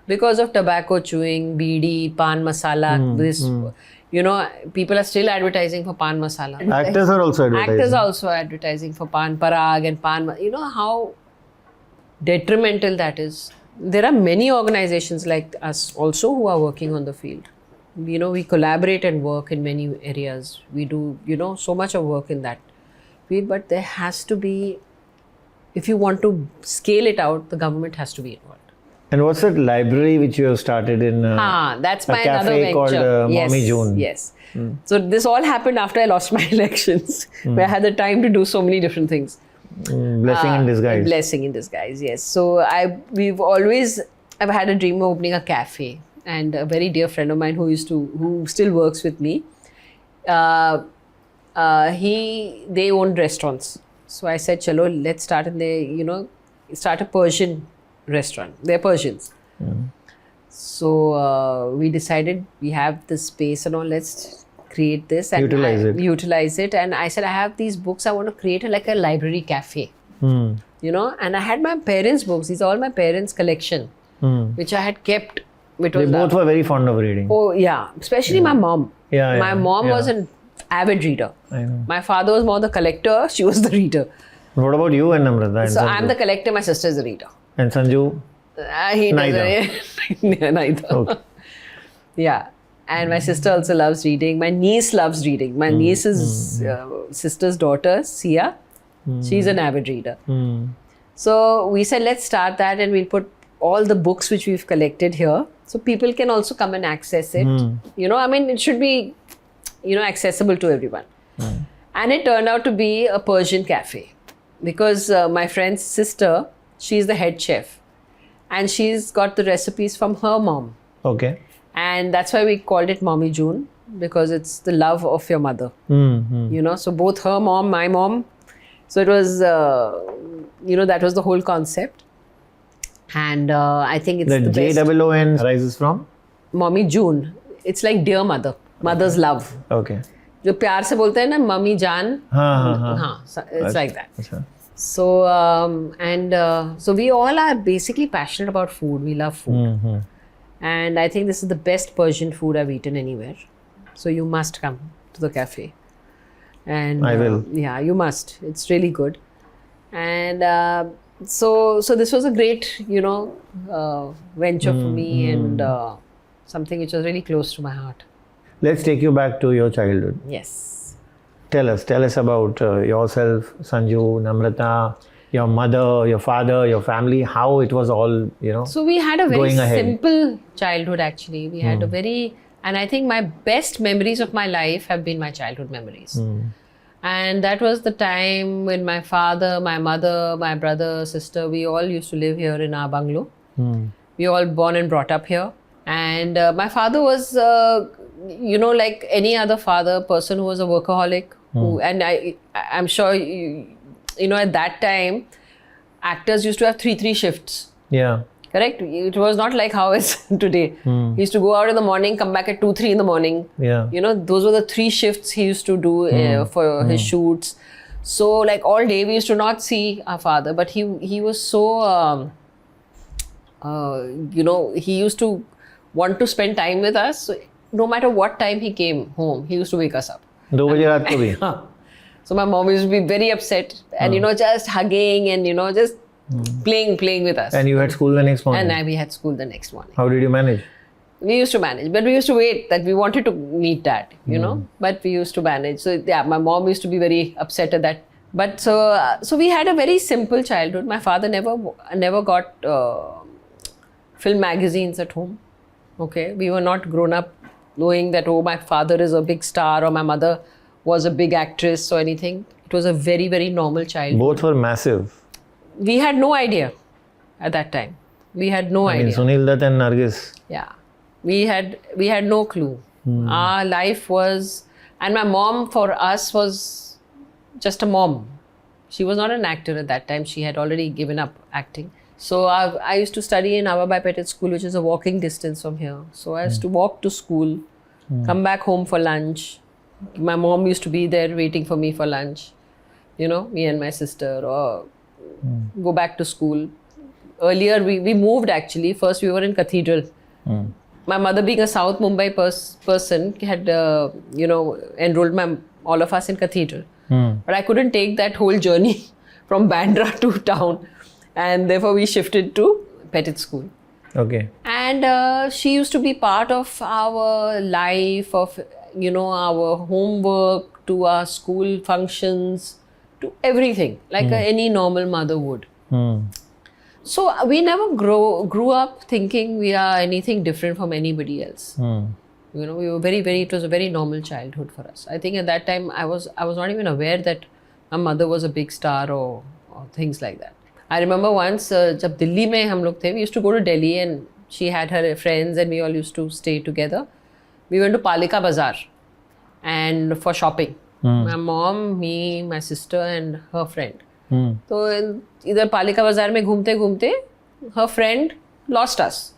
Because of tobacco chewing, BD, pan masala, people are still advertising for pan masala. Actors are also advertising. Actors are also advertising for pan parag and pan. How detrimental that is There are many organizations like us also who are working on the field. You know, we collaborate and work in many areas. We do, you know, so much of work in that field, but there has to be, if you want to scale it out, the government has to be involved. And what's that library which you have started in That's my a another cafe venture. called Yes, Mommy June? Yes. So this all happened after I lost my elections, where I had the time to do so many different things. Blessing in disguise. Blessing in disguise, yes. So I've had a dream of opening a cafe, and a very dear friend of mine who still works with me, they owned restaurants. So I said, chalo, let's start start a Persian restaurant. They're Persians. So we decided we have this space and all, let's create this and utilize it. And I said, I have these books, I want to create like a library cafe. You know, and I had my parents' books. These are all my parents' collection, which I had kept. They both were very fond of reading. Oh yeah, especially my mom. My mom was an avid reader. I know. My father was more the collector. She was the reader. What about you and Namrata? So I'm the collector. My sister is the reader. And Sanju? He Neither. Neither. Okay. Yeah. And my sister also loves reading. My niece loves reading. My niece's sister's daughter, Sia, she's an avid reader. So we said, let's start that and we'll put all the books which we've collected here. So people can also come and access it. You know, I mean, it should be, you know, accessible to everyone. And it turned out to be a Persian cafe because my friend's sister, she's the head chef. And she's got the recipes from her mom. Okay. And that's why we called it Mommy June, because it's the love of your mother. You know, so both her mom, my mom. So it was, you know, that was the whole concept. And I think it's the best. The JOON arises from? Mommy June. It's like dear mother, mother's love. Okay. जो प्यार से बोलते हैं ना mummy जान, it's like that. So so we all are basically passionate about food. We love food, and I think this is the best Persian food I've eaten anywhere. So you must come to the cafe, and I will. Yeah, you must. It's really good, and so this was a great, you know, venture for me, and something which was really close to my heart. Let's take you back to your childhood. Yes. Tell us about yourself, Sanju, Namrata, your mother, your father, your family, how it was all, you know. So we had a very simple childhood actually. We had and I think my best memories of my life have been my childhood memories. And that was the time when my father, my mother, my brother, sister, we all used to live here in our bungalow. We all born and brought up here. And my father was, you know, like any other father, person who was a workaholic. And I'm sure, you know, at that time, actors used to have three shifts. Yeah. Correct? It was not like how it's today. He used to go out in the morning, come back at 2-3 in the morning. Yeah. You know, those were the 3 shifts he used to do for his shoots. So, like all day, we used to not see our father, but he was so, you know, he used to want to spend time with us. So no matter what time he came home, he used to wake us up. 2 baje raat ko bhi. So my mom used to be very upset and, you know, just hugging and, you know, just playing with us. And you had school the next morning? And we had school the next morning. How did you manage? We used to manage, but we used to wait that we wanted to meet Dad, you know, but we used to manage. So yeah, my mom used to be very upset at that. But so we had a very simple childhood. My father never got film magazines at home. Okay, we were not grown up knowing that, oh, my father is a big star or my mother was a big actress or anything. It was a very, very normal childhood. Both were massive. We had no idea at that time. We had no idea. I mean, Sunil Dutt and Nargis. Yeah. We had no clue. Our life was, and my mom for us was just a mom. She was not an actor at that time. She had already given up acting. So I used to study in Avabai Pettit School, which is a walking distance from here. So I used to walk to school, come back home for lunch. My mom used to be there waiting for me for lunch. You know, me and my sister, or go back to school. Earlier, we moved actually. First, we were in Cathedral. My mother, being a South Mumbai person, had, you know, enrolled all of us in Cathedral. But I couldn't take that whole journey from Bandra to town. And therefore, we shifted to Pettit School. Okay. And she used to be part of our life, of our homework, to our school functions, to everything, like any normal mother would. So we never grew up thinking we are anything different from anybody else. We were it was a very normal childhood for us. I think at that time I was not even aware that my mother was a big star or things like that. I remember once jab Delhi mein hum log the, we used to go to Delhi and she had her friends and we all used to stay together. We went to Palika Bazaar and for shopping. My mom, me, my sister and her friend. तो इधर पालिका बाजार में घूमते घूमते her friend lost us.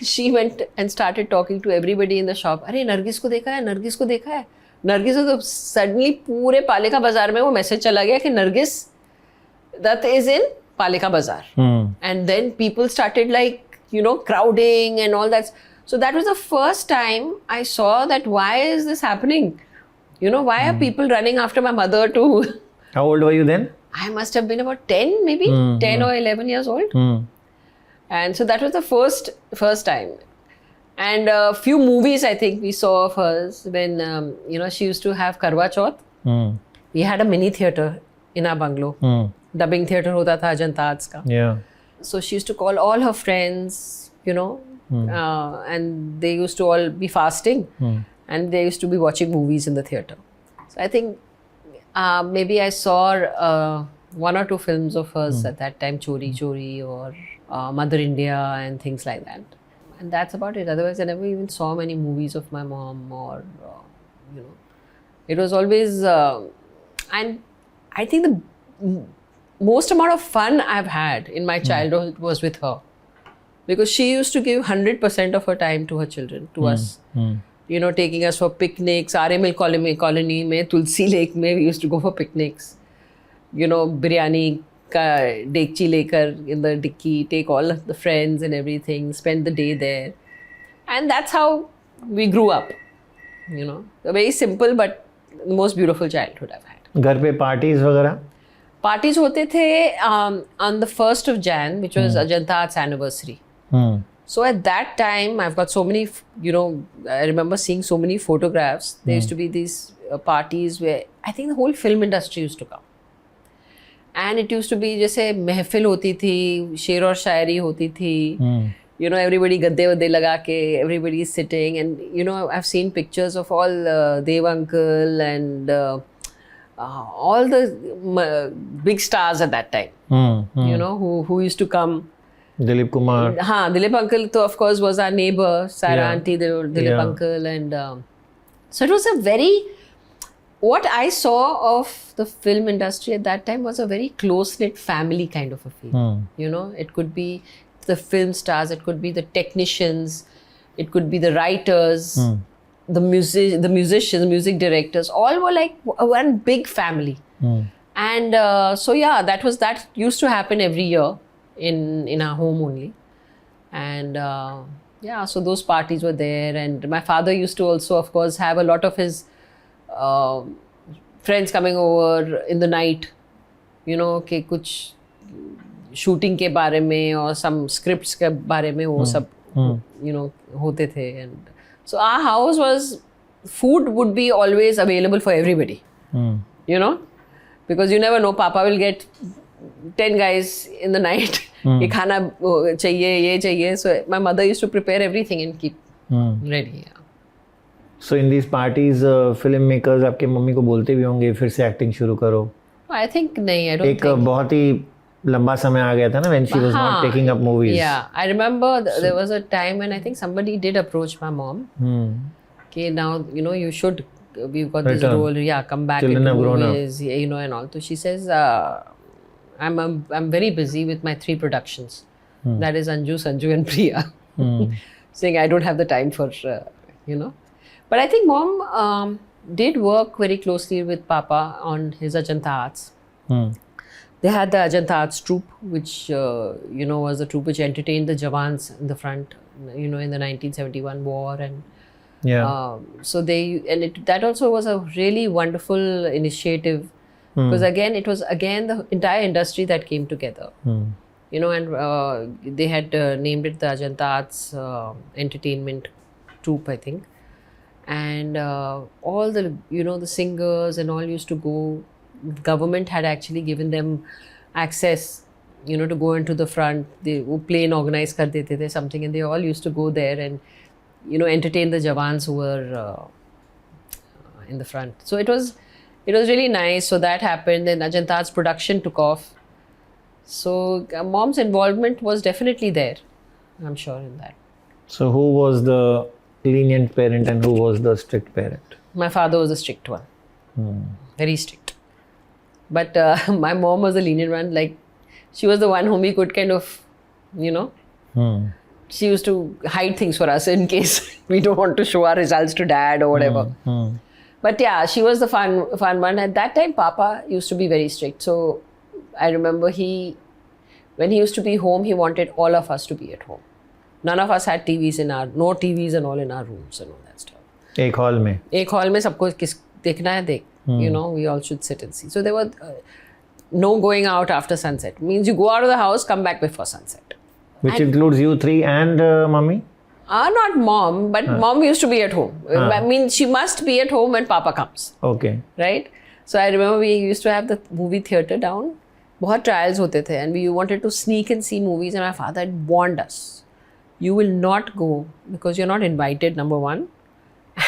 She went and started talking to everybody in the shop. अरे नरगिस को देखा है, नरगिस को देखा है, नरगिस. तो suddenly पूरे पालिका बाजार में वो मैसेज चला गया कि नरगिस दत्त is in पालिका बाजार. And then people started like crowding and all that. So that was the first time I saw that why is this happening? Why are people running after my mother to... How old were you then? I must have been about 10, maybe 10 or 11 years old. And so that was the first time. And a few movies I think we saw of hers when, she used to have Karwa Chauth. We had a mini theatre in our bungalow. Dubbing theatre hota tha Ajanta Arts ka. Yeah. So she used to call all her friends, and they used to all be fasting. And they used to be watching movies in the theatre. So I think maybe I saw one or two films of hers at that time, Chori Chori or Mother India and things like that. And that's about it. Otherwise, I never even saw many movies of my mom or, It was always... and I think the most amount of fun I've had in my childhood was with her. Because she used to give 100% of her time to her children, to us. Taking us for picnics. RML colony mein, Tulsi Lake mein, we used to go for picnics. Biryani ka dekchi lekar in the dicky, take all of the friends and everything, spend the day there. And that's how we grew up. A very simple but the most beautiful childhood I've had. घर पे parties वगैरह? Parties होते थे on the 1st of Jan, which was Ajanta Arts anniversary. So at that time, I've got so many, I remember seeing so many photographs. There used to be these parties where I think the whole film industry used to come. And it used to be जैसे महफिल होती थी, शेर और शायरी होती थी. Everybody gadde vadde laga ke, everybody is sitting. And, I've seen pictures of all Dev uncle and all the big stars at that time, who used to come. Dilip Kumar. Dilip uncle to of course was our neighbor, Sarah auntie, Dilip uncle, and so it was a very, what I saw of the film industry at that time was a very close-knit family kind of a feel. It could be the film stars, it could be the technicians, it could be the writers, the musicians, music directors, all were like one big family. And that used to happen every year. In our home only. And so those parties were there, and my father used to also of course have a lot of his friends coming over in the night, कि कुछ shooting के बारे में or some scripts के बारे में वो सब होते थे. And so our house was, food would be always available for everybody, because you never know, Papa will get 10 guys in the night. ये खाना चाहिए, ये चाहिए. So my mother used to prepare everything and keep ready. So in these parties, filmmakers आपके mummy को बोलते भी होंगे फिर से acting शुरू करो? I think नहीं, I don't think. एक बहुत ही लंबा समय आ गया था ना when she was not taking up movies. Yeah, I remember there was a time when I think somebody did approach my mom. Okay, now you should, we've got this role. Yeah, come back into movies. And all. So she says, I'm very busy with my 3 productions. That is Sanju and Priya. Saying I don't have the time for, But I think mom did work very closely with Papa on his Ajanta Arts. They had the Ajanta Arts troupe, which, was the troupe which entertained the Jawans in the front, in the 1971 war. And so that also was a really wonderful initiative. Because again, it was the entire industry that came together. you know, and they had named it the Ajanta Arts Entertainment Troupe, I think. And all the, you know, the singers and all used to go. The government had actually given them access, you know, to go into the front. They plane organize kar dete the something, and they all used to go there and, you know, entertain the Jawans who were in the front. So it was really nice. So that happened. Then Ajanta's production took off. So mom's involvement was definitely there, I'm sure, in that. So who was the lenient parent and who was the strict parent? My father was the strict one. Very strict. But my mom was the lenient one. Like, she was the one whom we could kind of, you know, she used to hide things for us in case we don't want to show our results to dad or whatever. But yeah, she was the fun one. At that time, Papa used to be very strict. So I remember when he used to be home, he wanted all of us to be at home. None of us had no TVs and all in our rooms and all that stuff. Ek hall mein sabko dekhna hai dekh. You know, we all should sit and see. So there were no going out after sunset. Means you go out of the house, come back before sunset. Which includes you three and mummy? Not mom, but mom used to be at home. I mean, she must be at home when Papa comes. Okay. Right? So I remember we used to have the movie theatre down. बहुत trials होते थे, and we wanted to sneak and see movies, and my father had warned us, you will not go because you're not invited, number one,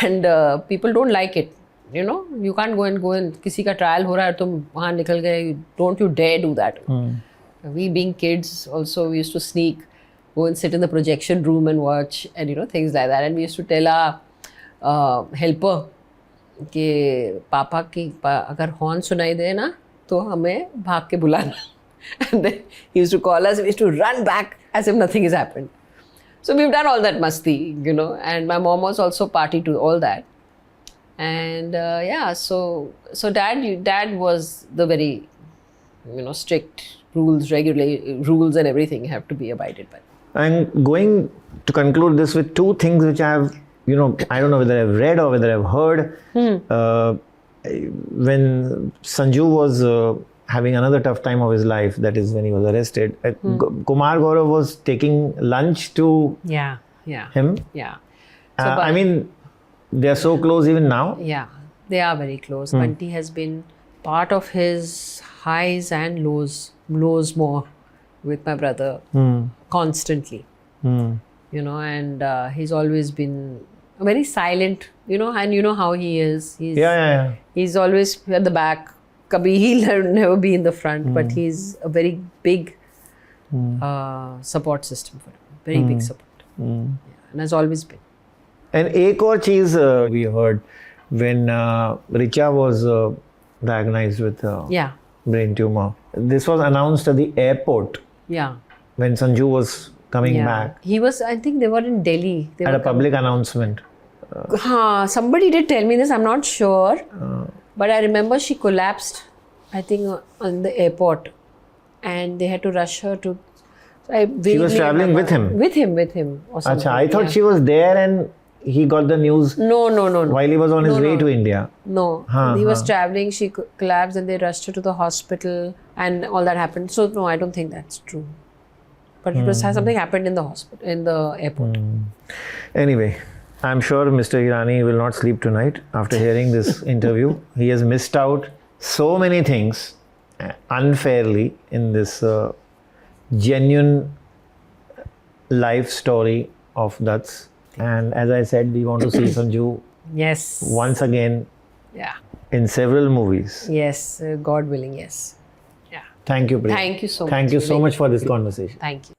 and people don't like it. You know, you can't go and किसी का trial हो रहा है तुम वहाँ निकल गए, don't you dare do that. We being kids also, we used to sneak, go and sit in the projection room and watch, and you know, things like that. And we used to tell our helper कि पापा की अगर horn सुनाई दे ना तो हमें भाग के बुलाना. And then he used to call us, we used to run back as if nothing has happened. So we've done all that masti, you know, and my mom was also party to all that. And yeah, so dad was the very, you know, strict rules and everything have to be abided by. I'm going to conclude this with two things which I have, you know, I don't know whether I've read or whether I've heard. When Sanju was having another tough time of his life, that is when he was arrested, Kumar Gaurav was taking lunch to him. Yeah. I mean, they are so close even now. Yeah, they are very close. Bunty has been part of his highs and lows more with my brother constantly. You know, and he's always been very silent, you know, and you know how he is. He's always at the back. Kabhi he'll never be in the front, but he's a very big support system for him. Very big support. And has always been. And एक और चीज we heard when Richa was diagnosed with brain tumor. This was announced at the airport. Yeah. When Sanju was coming back. He was, I think they were in Delhi. At a public announcement. Somebody did tell me this, I'm not sure. But I remember she collapsed, I think, on the airport. And they had to rush her to... She was traveling with him? With him. Or something. Achha, I thought she was there and he got the news. No. While he was on his way to India. No. He was traveling, she collapsed and they rushed her to the hospital and all that happened. So, no, I don't think that's true. But it was something happened in the hospital, in the airport. Anyway, I'm sure Mr. Hirani will not sleep tonight after hearing this interview. He has missed out so many things unfairly in this genuine life story of Dutt's. And as I said, we want to see Sanju once again in several movies. Yes, God willing, yes. Yeah. Thank you, Priya. Thank you so much. Thank you so much for this conversation. Thank you.